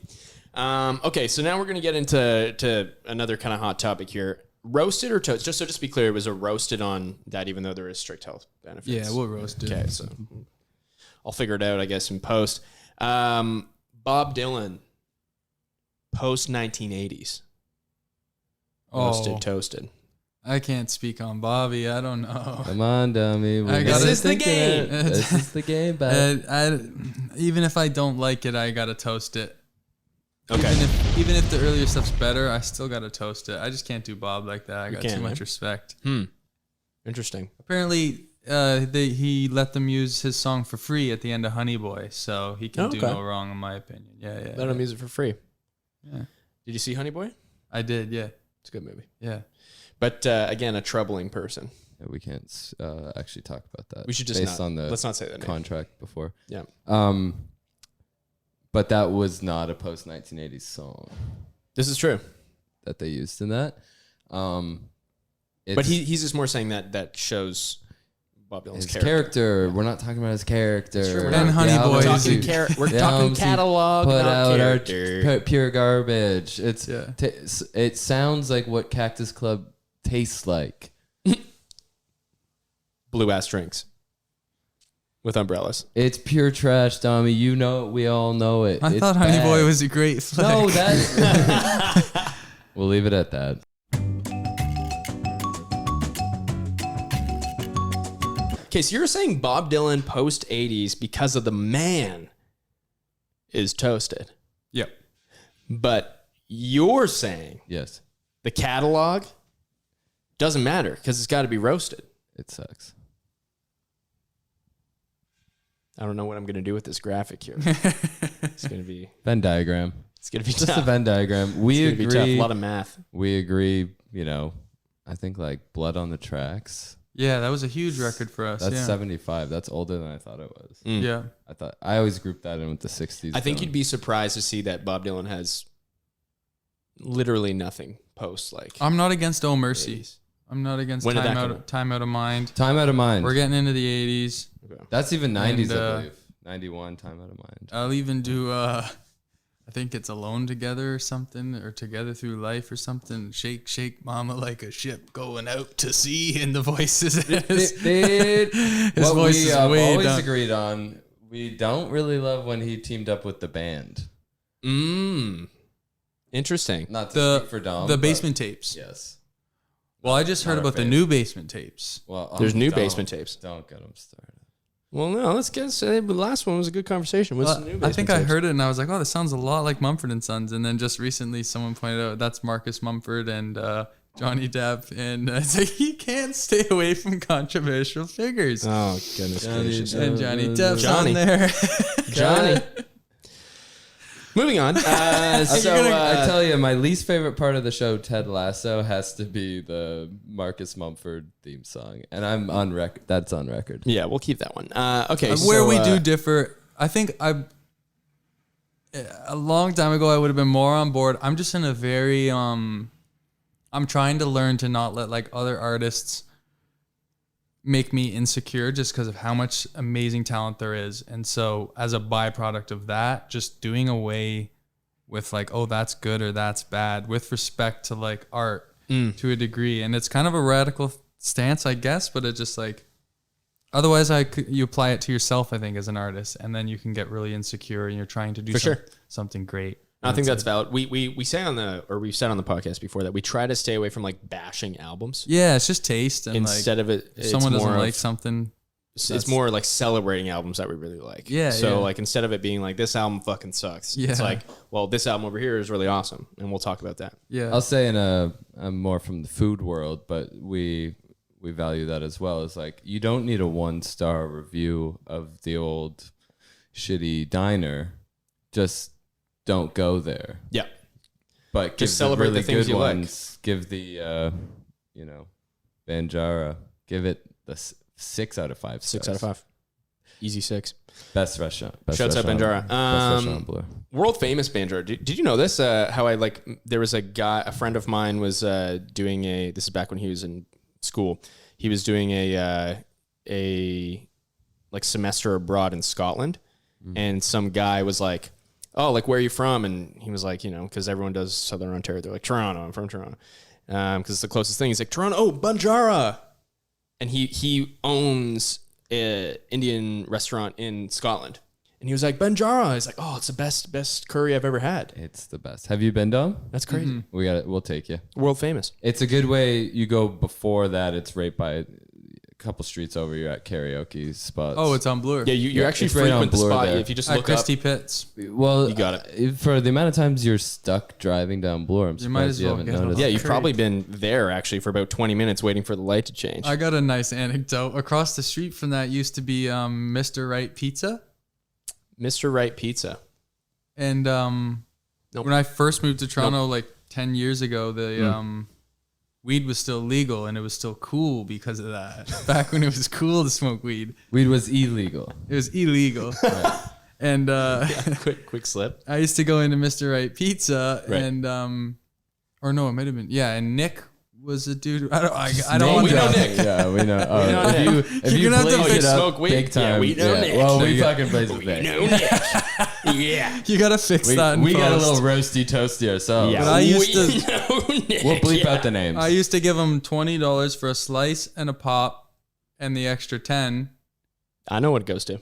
Okay, so now we're gonna get into another kind of hot topic here. Roasted or toast? Just to be clear, it was a roasted on that, even though there is strict health benefits. Yeah, we'll roast it. Okay, so I'll figure it out, I guess, in post. Bob Dylan, post 1980s, roasted, Oh, toasted. I can't speak on Bobby. I don't know. Come on, dummy. I gotta- This This is the game. This is the game, bud. Even if I don't like it, I gotta toast it. Okay. Even if the earlier stuff's better, I still gotta toast it. I just can't do Bob like that. I got too much respect. Interesting. Apparently, he let them use his song for free at the end of Honey Boy, so he can do no wrong, in my opinion. Yeah. Let him use it for free. Yeah. Did you see Honey Boy? I did. Yeah. It's a good movie. Yeah. But again, a troubling person. Yeah, we can't actually talk about that. We should just based on the let's not say that contract before. Yeah. But that was not a post 1980s song This is true. that they used in that. But he's just more saying that shows Bob Dylan's his character. We're not talking about his character. True. And Honey Boy. We're talking catalog, put not out character. our pure garbage. It's Yeah. It sounds like what Cactus Club tastes like. Blue ass drinks with umbrellas. It's pure trash, Tommy. You know it. We all know it. I thought Honey Boy was a great flick. No, that. We'll leave it at that. Okay, so you're saying Bob Dylan post 80s because of the man is toasted. Yep. But you're saying Yes, the catalog doesn't matter because it's got to be roasted. it sucks. I don't know what I'm going to do with this graphic here. It's going to be Venn diagram. it's going to be Just tough. a Venn diagram. We It's going to be tough. agree. A lot of math. We agree. You know, I think like Blood on the Tracks. Yeah, that was a huge record for us. That's yeah. 75. That's older than I thought it was. Yeah. I always grouped that in with the 60s. I think film. you'd be surprised to see that Bob Dylan has literally nothing post like I'm not against Oh Mercy. 80s. I'm not against When did that come out? Time Out of Mind. Time Out of Mind. We're getting into the 80s. That's even 90s, And, I believe. 91, Time Out of Mind. I'll even do I think it's Alone Together or something, or Together Through Life or something. Shake, shake, mama, like a ship going out to sea. And the voices. His What voice we is have way always down. agreed on, we don't really love when he teamed up with the band. Interesting. Not to speak for Dom. The but Basement Tapes. Yes. Well, I just heard Not our about the fan. new Basement Tapes. Well, There's new don't- Basement Tapes. Don't get them started. Well, no, let's guess. The last one was a good conversation. What's the new I Basement think I Tapes? heard it and I was like, oh, this sounds a lot like Mumford and Sons. And then just recently someone pointed out that's Marcus Mumford and Johnny Depp. And it's like, he can't stay away from controversial figures. Oh, goodness gracious. And Johnny Depp's Johnny. on there. Johnny. Moving on. I tell you, my least favorite part of the show, Ted Lasso, has to be the Marcus Mumford theme song, and I'm on record. That's on record. Yeah, we'll keep that one. Okay. Where so, we do differ, I think a long time ago I would have been more on board. I'm just in a very I'm trying to learn to not let like other artists make me insecure just because of how much amazing talent there is. And so as a byproduct of that, just doing away with like, oh, that's good or that's bad, with respect to like art to a degree. And it's kind of a radical stance, I guess, but it just like, otherwise you apply it to yourself, I think, as an artist, and then you can get really insecure and you're trying to do something great. I think that's valid. We've said on the podcast before that we try to stay away from like bashing albums. Yeah, it's just taste. And Instead of it, if someone doesn't like something, it's more like celebrating albums that we really like. Yeah. So like instead of it being like this album fucking sucks, it's like, well, this album over here is really awesome, and we'll talk about that. Yeah. I'll say I'm more from the food world, but we value that as well. It's like you don't need a 1-star review of the old shitty diner. Just don't go there. Yeah. But Just give celebrate really the things good you like. ones. Give the Banjara. Give it the 6 out of 5. 6 out of 5. Easy 6. Best restaurant. Shouts out Banjara. Best restaurant Blue. World famous Banjara. Did you know this? How I like, there was a friend of mine was doing this is back when he was in school. He was doing a like semester abroad in Scotland. And some guy was like, oh, like, where are you from? And he was like, because everyone does Southern Ontario. They're like, Toronto. I'm from Toronto. Because it's the closest thing. He's like, Toronto. Oh, Banjara. And he owns an Indian restaurant in Scotland. And he was like, Banjara. He's like, oh, it's the best curry I've ever had. It's the best. Have you been, Dom? That's crazy. We got it. We'll take you. World famous. It's a good way. You go before that. It's right by couple streets over, you're at karaoke spots. Oh, it's on Bloor. Yeah, you actually it's right on frequent the Bloor spot. there. If you just At look Christie up, Pitts. well, you got it. For the amount of times you're stuck driving down Bloor, I'm You might surprised as you well haven't get a noticed. Yeah, you've Great. probably been there actually for about 20 minutes waiting for the light to change. I got a nice anecdote. Across the street from that used to be Mr. Right Pizza. Mr. Right Pizza. And Nope. when I first moved to Toronto like 10 years ago, the weed was still legal and it was still cool because of that. Back when it was cool to smoke weed, Weed was illegal. it was illegal. And Quick slip. I used to go into Mr. Right Pizza Right. and or no, it might have been and Nick was a dude. I don't want we to know Nick. Yeah, we know. Oh, know if Nick. you if You're you gonna have to blaze it up smoke weed. big time, Yeah, we know Nick. Well, No, we you fucking blaze it big. No, Nick. Yeah. You gotta fix that. In We got a post. little roasty toasty ourselves. Yeah. But I used we to- know Nick. We'll bleep Yeah. out the names. I used to give him $20 for a slice and a pop, and the extra 10. I know what it goes to.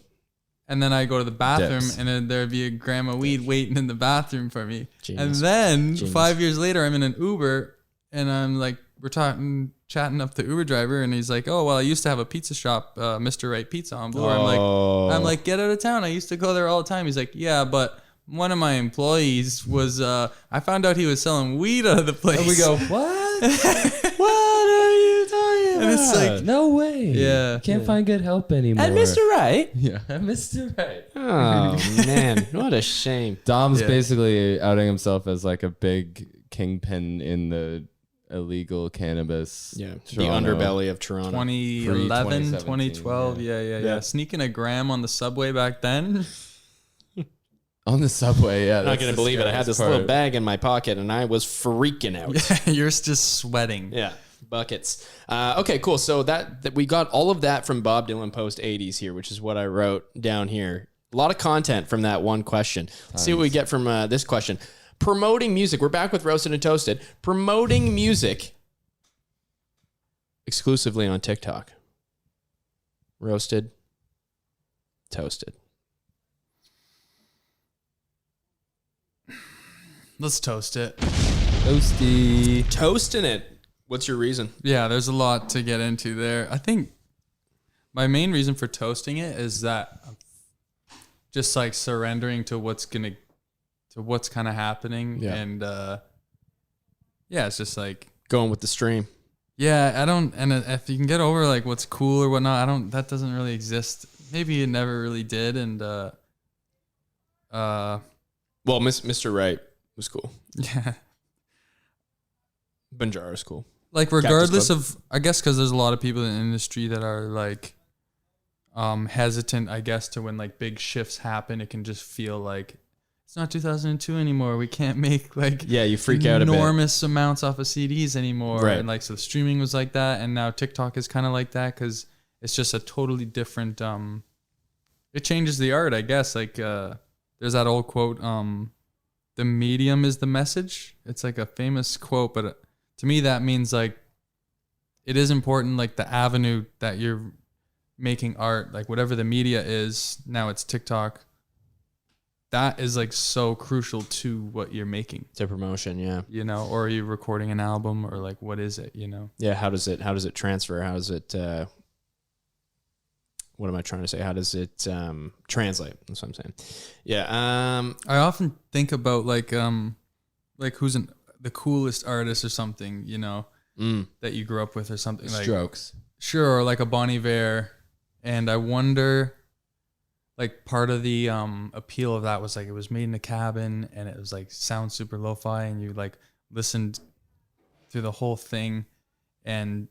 And then I go to the bathroom, Dips. and then there'd be a gram of weed waiting in the bathroom for me. Genius. And then Genius. 5 years later, I'm in an Uber, and I'm like, we're chatting up the Uber driver, and he's like, "Oh, well, I used to have a pizza shop, Mr. Right Pizza on Bloor." I'm like, get out of town. I used to go there all the time. He's like, yeah, but one of my employees was, I found out he was selling weed out of the place. And we go, what? What are you talking about? And it's like- no way. Yeah. You can't find good help anymore. Right. Yeah, Mr. Right. Oh, man. What a shame. Dom's Yeah. basically outing himself as like a big kingpin in the illegal cannabis. Yeah. Toronto. The underbelly of Toronto. 2011, 2017, 2012. yeah. Yeah. Sneaking a gram on the subway back then. On the subway, yeah. I'm not going to believe it. I had this little bag in my pocket and I was freaking out. You're just sweating. Yeah, buckets. Okay, cool. So that we got all of that from Bob Dylan Post 80s here, which is what I wrote down here. A lot of content from that one question. Let's see what we get from this question. Promoting music. We're back with Roasted and Toasted. Promoting music exclusively on TikTok. Roasted, toasted. Let's toast it. Toasty. Toasting it. What's your reason? Yeah, there's a lot to get into there. I think my main reason for toasting it is that I'm just like surrendering to what's kind of happening. Yeah. And yeah, it's just like, Going with the stream. yeah, if you can get over like what's cool or whatnot, that doesn't really exist. Maybe it never really did. And Well, Mr. Right was cool. yeah. Banjara's cool. Like regardless Club. of, I guess, because there's a lot of people in the industry that are like hesitant, I guess, to when like big shifts happen. It can just feel like it's not 2002 anymore. We can't make like Yeah, you freak out a bit. enormous amounts off of CDs anymore. Right. And like so, streaming was like that, and now TikTok is kind of like that because it's just a totally different. It changes the art, I guess. Like there's that old quote. The medium is the message. It's like a famous quote, but to me that means like it is important, like the avenue that you're making art, like whatever the media is, now it's TikTok, that is like so crucial to what you're making, To promotion, yeah. you know, or are you recording an album, or like what is it, you know? Yeah, how does it transfer? How does it what am I trying to say? How does it translate? That's what I'm saying. Yeah. I often think about like who's the coolest artist or something, you know, that you grew up with or something. Like Strokes. Sure, or like a Bon Iver. And I wonder, like, part of the appeal of that was like it was made in a cabin and it was like sounds super lo-fi, and you like listened through the whole thing, and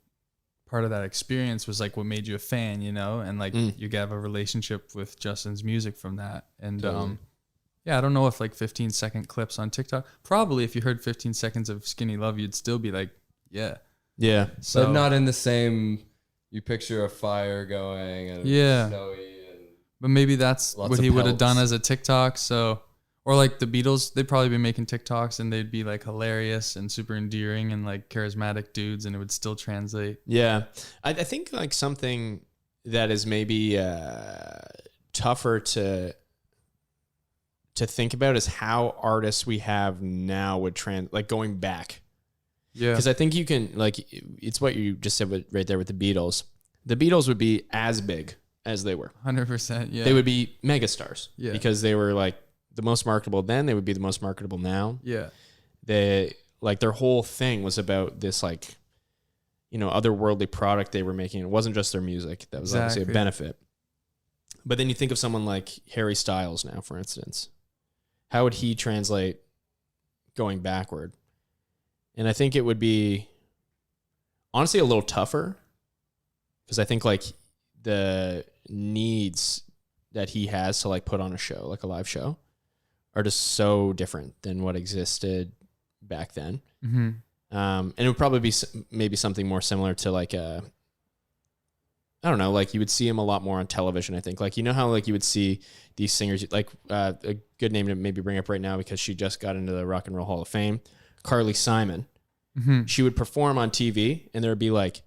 part of that experience was like what made you a fan, you know, and like you have a relationship with Justin's music from that. And Totally. yeah, I don't know if like 15-second clips on TikTok, probably if you heard 15 seconds of Skinny Love, you'd still be like, yeah. Yeah. So But not in the same. You picture a fire going and Yeah. snowy and but maybe that's Lots what of he would have done pelts. as a TikTok. So, or like the Beatles, they'd probably be making TikToks and they'd be like hilarious and super endearing and like charismatic dudes, and it would still translate. Yeah. I think like something that is maybe tougher to think about is how artists we have now would like going back. Yeah. Because I think you can, like, it's what you just said right there with the Beatles. the Beatles would be as big as they were. 100%. Yeah. They would be megastars Yeah. because they were like the most marketable then. They would be the most marketable now. Yeah. They like their whole thing was about this like, you know, otherworldly product they were making. It wasn't just their music. That was obviously a Exactly. benefit. But then you think of someone like Harry Styles now, for instance. How would he translate going backward? And I think it would be honestly a little tougher because I think like the needs that he has to like put on a show, like a live show, are just so different than what existed back then. Mm-hmm. And it would probably be maybe something more similar to like a, I don't know, like you would see him a lot more on television, I think. Like, you know how like you would see these singers, like a good name to maybe bring up right now because she just got into the Rock and Roll Hall of Fame, Carly Simon. Mm-hmm. She would perform on TV and there'd be like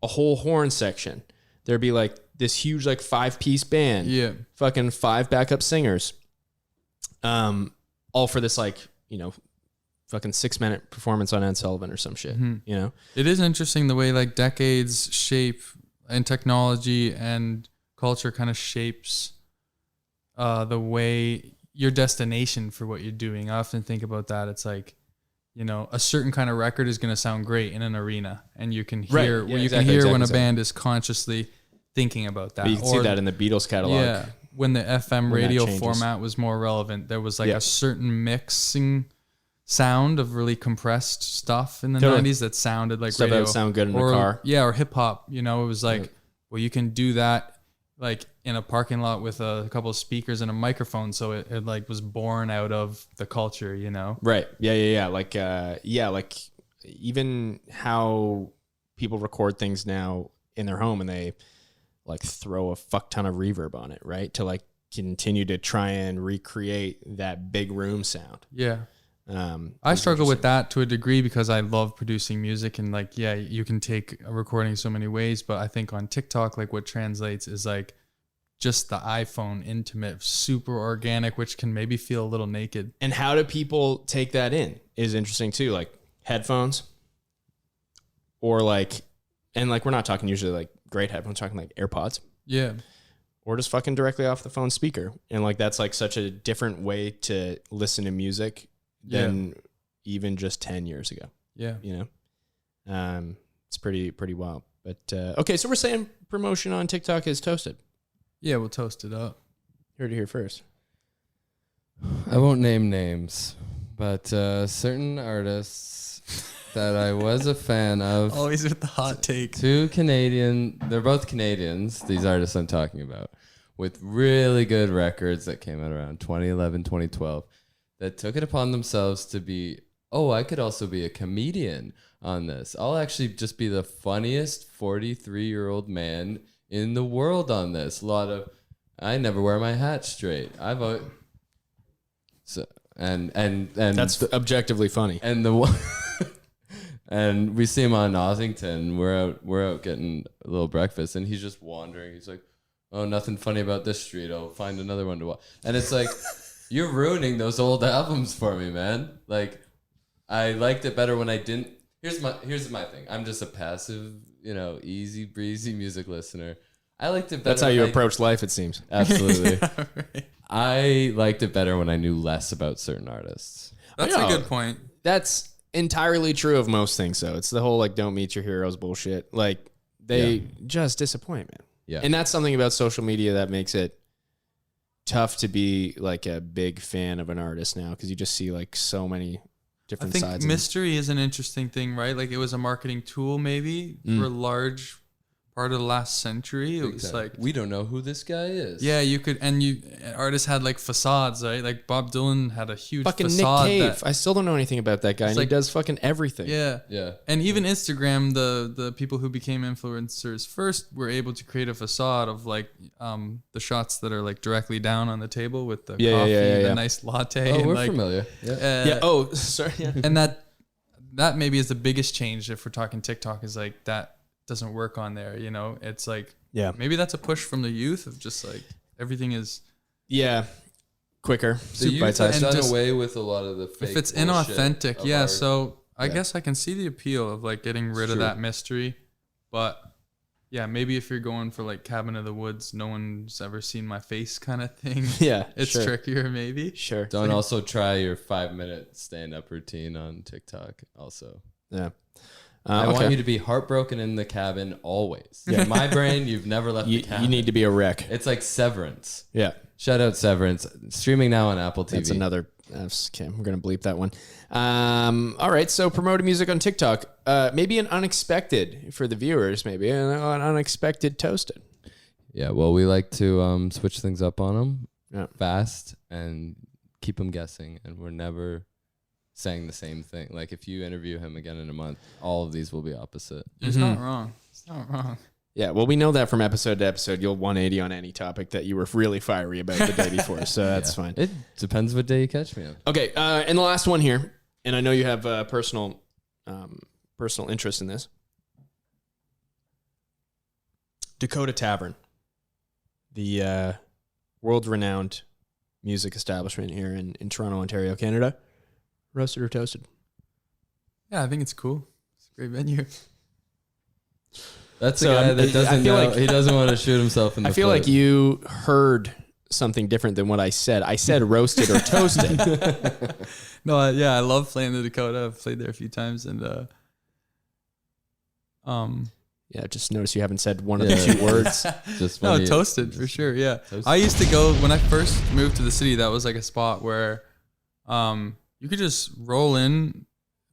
a whole horn section. There'd be like this huge like 5-piece band. Yeah. Fucking 5 backup singers. All for this like, you know, fucking 6-minute performance on Ed Sullivan or some shit. Mm-hmm. You know? It is interesting the way like decades shape and technology and culture kind of shapes the way your destination for what you're doing. I often think about that. It's like, you know, a certain kind of record is going to sound great in an arena, and you can hear Right. Yeah, you can exactly, hear exactly, when a exactly. band is consciously thinking about that. But you can see that in the Beatles catalog. Yeah, when the FM When that radio changes. format was more relevant, there was like Yeah. a certain mixing sound of really compressed stuff in the Totally. 90s that sounded like Stuff that radio. would sound good in or, a car. Yeah, or hip hop. You know, it was like, Right. well, you can do that like in a parking lot with a couple of speakers and a microphone. So it like was born out of the culture, you know? Right. Yeah. Like, like even how people record things now in their home and they like throw a fuck ton of reverb on it, right? To like continue to try and recreate that big room sound. Yeah. I is struggle with interesting. that to a degree because I love producing music and like, yeah, you can take a recording so many ways, but I think on TikTok, like what translates is like just the iPhone intimate, super organic, which can maybe feel a little naked. And how do people take that in is interesting too. Like headphones or like, and like, we're not talking usually like great headphones, talking like AirPods. Yeah. Or just fucking directly off the phone speaker. And like that's like such a different way to listen to music than even just 10 years ago. Yeah. You know? It's pretty wild. But okay, so we're saying promotion on TikTok is toasted. Yeah, we'll toast it up. Heard it here first. I won't name names, but certain artists that I was a fan of. Always with the hot take. Two Canadian, they're both Canadians, these artists I'm talking about, with really good records that came out around 2011, 2012, that took it upon themselves to be, oh, I could also be a comedian on this. I'll actually just be the funniest 43-year-old man in the world on this. A lot of, I never wear my hat straight. I vote. So, and That's objectively funny. and the one and we see him on Ossington. We're out getting a little breakfast, and he's just wandering. He's like, "Oh, nothing funny about this street. I'll find another one to watch." And it's like, you're ruining those old albums for me, man. Like, I liked it better when I didn't. Here's my thing. I'm just a passive, easy breezy music listener. I liked it better. That's how you when approach life, it seems. Absolutely. I liked it better when I knew less about certain artists. That's Yeah. a good point. That's entirely true of most things, though. It's the whole like don't meet your heroes bullshit. Like they just disappoint, man. Yeah. And that's something about social media that makes it tough to be like a big fan of an artist now because you just see like so many I different think sides. of mystery is an interesting thing, right? Like it was a marketing tool maybe for a large part of the last century. It was like, we don't know who this guy is. yeah, you could, and artists had like facades, right? Like Bob Dylan had a huge fucking Nick facade. Cave. I still don't know anything about that guy, and like- he does fucking everything. Yeah. Yeah. And even Instagram, the people who became influencers first were able to create a facade of like the shots that are like directly down on the table with the Yeah, coffee, yeah. the nice latte. Oh, and we're like, familiar. Yeah. Yeah. Oh, sorry. Yeah. and that maybe is the biggest change if we're talking TikTok is like that doesn't work on there. It's like Yeah. maybe that's a push from the youth of just like everything is Yeah. Quicker. The Super youth bite-sized. has done just- away with a lot of the fake if it's bullshit inauthentic. of Yeah, our- so I yeah. guess I can see the appeal of like getting rid of true. that mystery, but yeah, maybe if you're going for like Cabin of the Woods, no one's ever seen my face kind of thing. Yeah, It's sure. trickier maybe. Sure. Don't also try your 5-minute stand-up routine on TikTok. Also, Yeah. I Okay. want you to be heartbroken in the cabin always. Yeah, in my brain, you've never left the You cabin. need to be a wreck. It's like Severance. Yeah. Shout out Severance. Streaming now on Apple TV. That's another. Okay, we're gonna bleep that one. All right. So promoting music on TikTok. Maybe an unexpected for the viewers. Maybe an unexpected toasted. Yeah, well, we like to switch things up on them fast and keep them guessing, and we're never saying the same thing. Like if you interview him again in a month, all of these will be opposite. It's not wrong. It's not wrong. Yeah, well, we know that from episode to episode, you'll 180 on any topic that you were really fiery about the day before, so that's fine. It depends what day you catch me on. Okay, and the last one here, and I know you have personal interest in this. Dakota Tavern, the world-renowned music establishment here in Toronto, Ontario, Canada. Roasted or toasted? Yeah, I think it's cool. It's a great venue. That's So, the guy that I doesn't feel know. like- He doesn't want to shoot himself in the I feel foot. like you heard something different than what I said. I said roasted or toasted. No, I love playing the Dakota. I've played there a few times, and Yeah, just notice you haven't said one of Yeah. the two words. Just no, when you- toasted for sure. Yeah, Toasted. I used to go when I first moved to the city. That was like a spot where, you could just roll in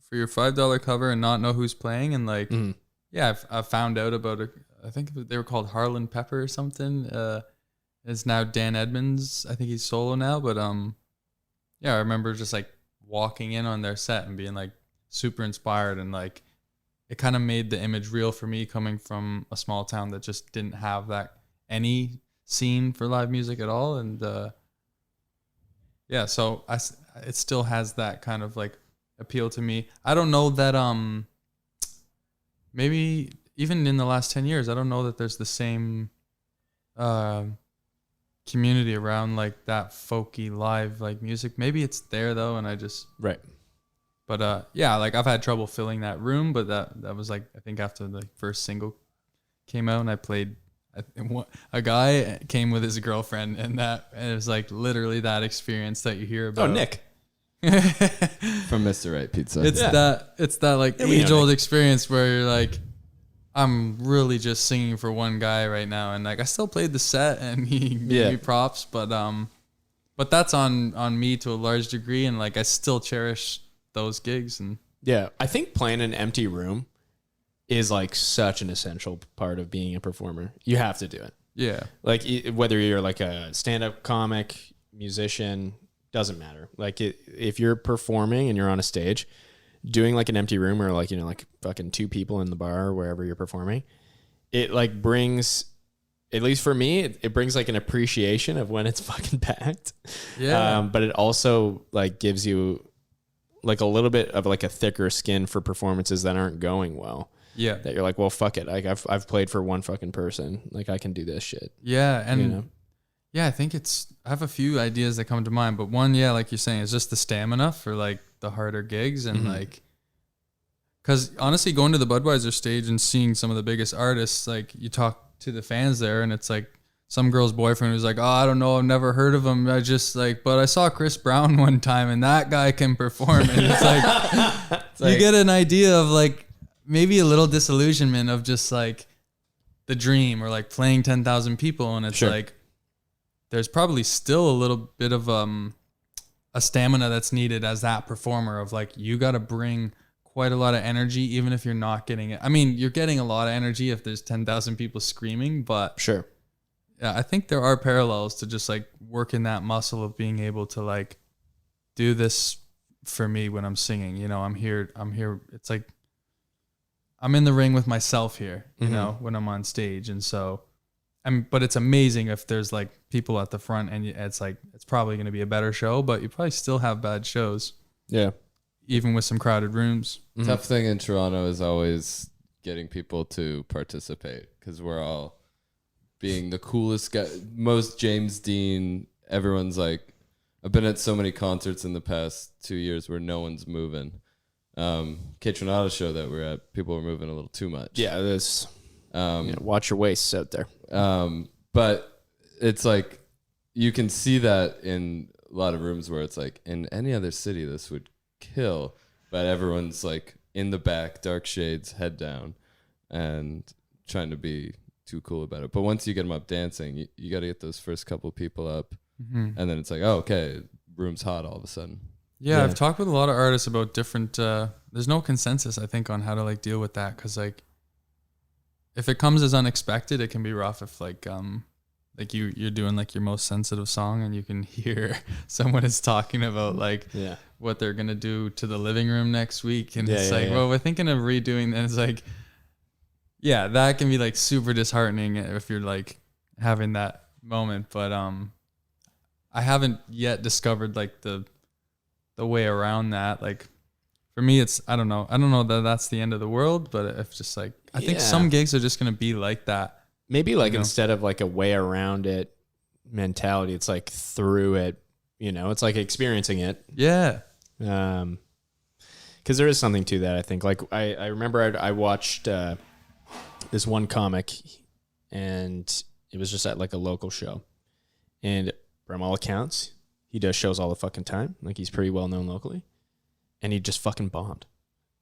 for your $5 cover and not know who's playing, and like, yeah, I found out about it. I think they were called Harlan Pepper or something. It's now Dan Edmonds. I think he's solo now, but yeah, I remember just like walking in on their set and being like super inspired, and like it kind of made the image real for me coming from a small town that just didn't have that any scene for live music at all. And yeah, so it still has that kind of like appeal to me. I don't know that maybe even in the last 10 years, I don't know that there's the same community around like that folky live like music. Maybe it's there though, and I just Right. But yeah, like I've had trouble filling that room, but that was like I think after the first single came out, and I played. A guy came with his girlfriend, and it was like literally that experience that you hear about. Oh, Nick. from Mr. Right Pizza. It's that like Yeah, we know age old Nick. experience where you're like, I'm really just singing for one guy right now, and like I still played the set, and he gave me props, but that's on me to a large degree, and like I still cherish those gigs. And Yeah, I think playing an empty room is like such an essential part of being a performer. You have to do it. yeah, Like whether you're like a stand-up comic, musician, doesn't matter. Like if you're performing and you're on a stage, doing like an empty room or like, you know, like fucking 2 people in the bar or wherever you're performing, it like brings, at least for me, it brings like an appreciation of when it's fucking packed. yeah, But it also like gives you like a little bit of like a thicker skin for performances that aren't going well. yeah, That you're like, well, fuck it. Like I've played for one fucking person. Like I can do this shit. yeah, and You know? yeah, I think I have a few ideas that come to mind, but one, yeah, like you're saying, is just the stamina for like the harder gigs, and like, because honestly, going to the Budweiser stage and seeing some of the biggest artists, like you talk to the fans there, and it's like some girl's boyfriend who's like, oh, I don't know, I've never heard of him. I just like, but I saw Chris Brown one time, and that guy can perform, and it's like, you get an idea of like maybe a little disillusionment of just like the dream or like playing 10,000 people, and it's Sure. like there's probably still a little bit of a stamina that's needed as that performer of like you got to bring quite a lot of energy even if you're not getting it. I mean, you're getting a lot of energy if there's 10,000 people screaming, but Sure. yeah, I think there are parallels to just like working that muscle of being able to like do this for me when I'm singing. You know, I'm here. It's like I'm in the ring with myself here, you know, when I'm on stage. And so but it's amazing if there's like people at the front, and it's like it's probably going to be a better show, but you probably still have bad shows Yeah. even with some crowded rooms. Tough thing in Toronto is always getting people to participate, because we're all being the coolest guy, most James Dean. Everyone's like, I've been at so many concerts in the past 2 years where no one's moving. K-Tronada show that we're at, people were moving a little too much. Yeah. This. Watch your waists out there. But it's like you can see that in a lot of rooms where it's like in any other city this would kill, but everyone's like in the back, dark shades, head down, and trying to be too cool about it. But once you get them up dancing, you got to get those first couple people up, and then it's like, oh, okay, room's hot all of a sudden. Yeah, I've talked with a lot of artists about different. There's no consensus, I think, on how to like deal with that, because like if it comes as unexpected, it can be rough. If like you're doing like your most sensitive song and you can hear someone is talking about like what they're gonna do to the living room next week, and it's like, well, we're thinking of redoing, and it's like, yeah, that can be like super disheartening if you're like having that moment. But I haven't yet discovered like the way around that. Like for me, it's I don't know that that's the end of the world, but if just like I think some gigs are just gonna be like that. Maybe like instead of like a way around it mentality, it's like through it. It's like experiencing it. Yeah. Because there is something to that. I think like I remember I watched this one comic, and it was just at like a local show, and from all accounts, he does shows all the fucking time. Like he's pretty well known locally, and he just fucking bombed.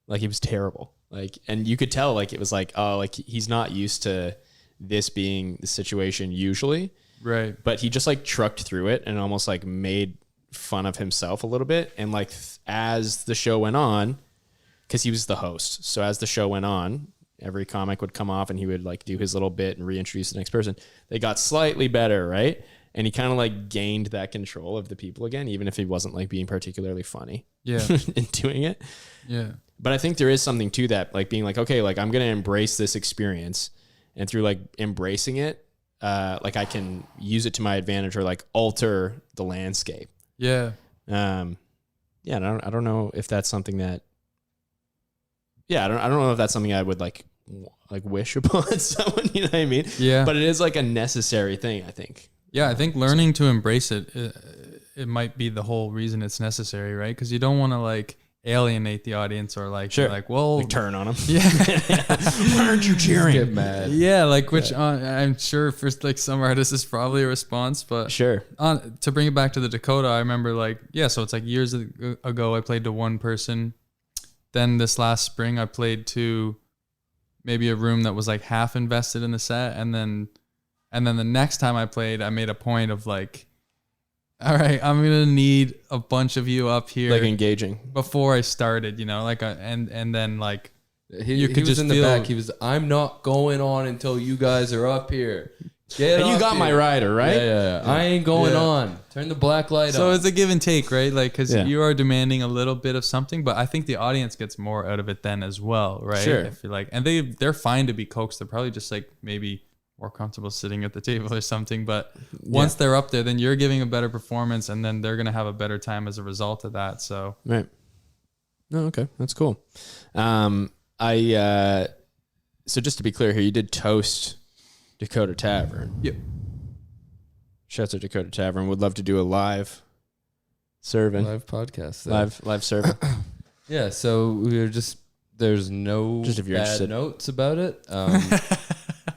Like he was terrible. Like, and you could tell like it was like, oh, like he's not used to this being the situation usually. Right. But he just like trucked through it and almost like made fun of himself a little bit. And like as the show went on, because he was the host, so as the show went on, every comic would come off and he would like do his little bit and reintroduce the next person. They got slightly better, right? And he kind of like gained that control of the people again, even if he wasn't like being particularly funny in doing it. Yeah. But I think there is something to that, like being like, okay, like I'm going to embrace this experience, and through like embracing it, like I can use it to my advantage or like alter the landscape. Yeah. And I don't know if that's something that, I don't know if that's something I would like wish upon someone, you know what I mean? Yeah. But it is like a necessary thing, I think. Yeah, I think learning to embrace it might be the whole reason it's necessary, right? Because you don't want to like alienate the audience or like, like, well, like turn on them. Yeah. Why aren't you cheering? Get mad. Yeah, like which I'm sure for like some artists is probably a response, but sure. To bring it back to the Dakota, I remember like, so it's like years ago I played to one person. Then this last spring I played to maybe a room that was like half invested in the set, and then the next time I played, I made a point of like, all right, I'm gonna need a bunch of you up here, like engaging before I started, like, and then like he was just in the back. He was, I'm not going on until you guys are up here. And you got my rider, right? Yeah. I ain't going on. Turn the black light on. So it's a give and take, right? Like, because you are demanding a little bit of something, but I think the audience gets more out of it then as well, right? Sure. If you're like, and they're fine to be coaxed. They're probably just like maybe more comfortable sitting at the table or something. But once they're up there, then you're giving a better performance, and then they're gonna have a better time as a result of that. So right. No, okay, that's cool. So just to be clear here, you did toast Dakota Tavern. Yep. Shouts out Dakota Tavern. Would love to do a live serving. Live podcast. Live serving. Yeah, so there's no Just if you're bad interested. notes about it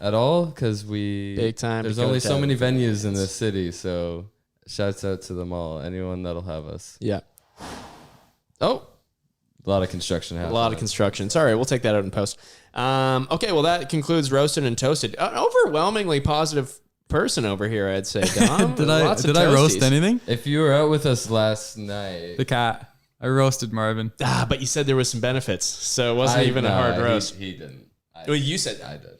at all, because Big time there's Dakota only so many Tavern venues in fans. this city, so shouts out to them all. Anyone that'll have us. Yeah. Oh, A lot of construction a happening. lot of construction. Sorry, we'll take that out in post. Okay, well, that concludes Roasted and Toasted. An overwhelmingly positive person over here, I'd say, Dom. did Lots of I roast toasties. anything? If you were out with us last night, The cat. I roasted Marvin. But you said there was some benefits, so it wasn't even a hard roast. He didn't. Well, you said I did.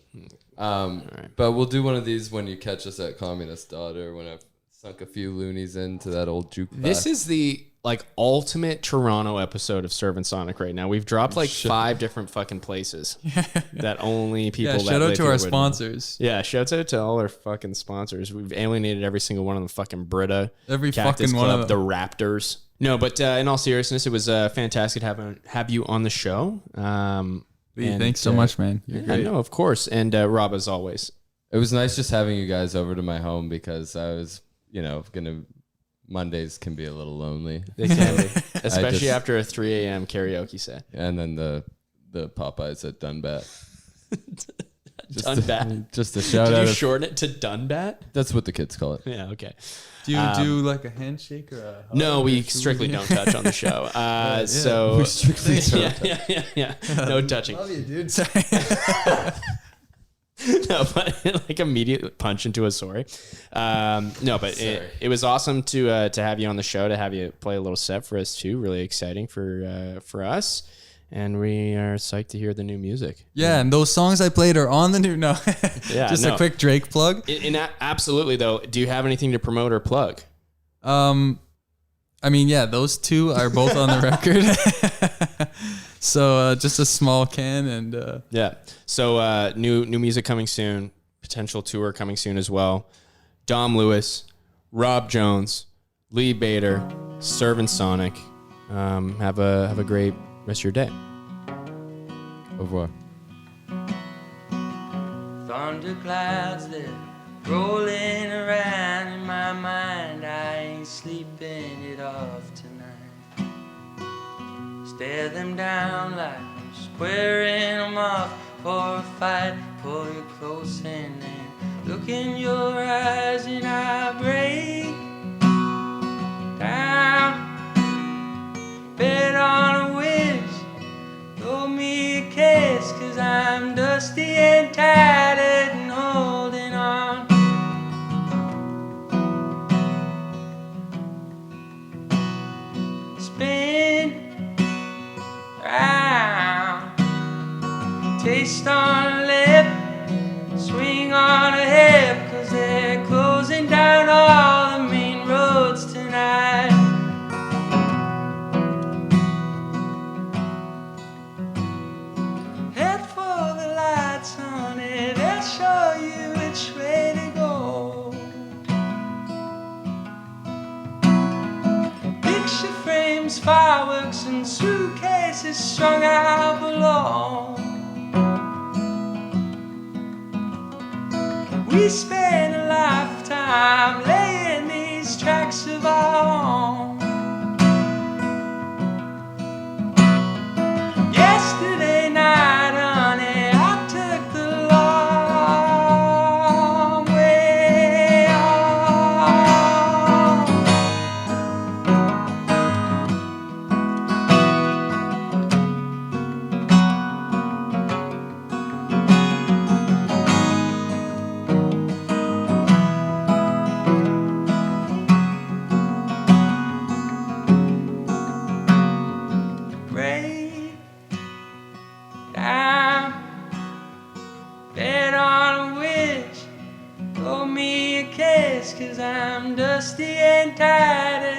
But we'll do one of these when you catch us at Communist Daughter, when I've sunk a few loonies into that old jukebox. This is the ultimate Toronto episode of Servin Sonic right now. We've dropped 5 different fucking places that only people that shout out live to here our would know. sponsors. Yeah, shouts out to all our fucking sponsors. We've alienated every single one of them. Fucking Brita, Every Cactus fucking one Club, of the them. Raptors. No, but in all seriousness, it was fantastic to have you on the show. Lee, and, thanks so much, man. You're Yeah, great. no, of course. And Rob, as always. It was nice just having you guys over to my home, because I was, Mondays can be a little lonely. They can be. Especially after a 3 a.m. karaoke set. And then the Popeyes at Dunbat. Dunbat. Just a shout Did out. you shorten it to Dunbat? That's what the kids call it. Yeah, okay. Do you do like a handshake or a hug? No, we Or should strictly don't touch on the show. So We strictly don't. yeah. No touching. Love you, dude. Sorry. No, but like immediate punch into a sorry. No, but it was awesome to have you on the show, to have you play a little set for us too. Really exciting for us, and we are psyched to hear the new music. Yeah, and those songs I played are on the new. No, Yeah, just no. a quick Drake plug. Absolutely though. Do you have anything to promote or plug? I mean, yeah, those two are both on the record. So just a small can and Yeah. So new music coming soon. Potential tour coming soon as well. Dom Lewis, Rob Jones, Lee Bader, Servin Sonic. Have a great rest of your day. Au revoir. Thunderclouds that rolling around in my mind. I ain't sleeping it off tonight. Stare them down like I'm squaring them off for a fight. Pull you close in and look in your eyes, and I break down. Bet on a wish, throw me a kiss, 'cause I'm dusty and tattered and holding on. Spin round, taste on a lip, swing on a hip, 'cause they're closing down all the main roads tonight. Head for the lights, honey, they'll show you which way to go. Picture frames, fireworks, and suitcases strung out below. We spent a lifetime laying these tracks of our own. Yesterday night, honey, I took the long way home. Break down, bet on a wish, throw me a kiss, 'cause I'm dusty and tired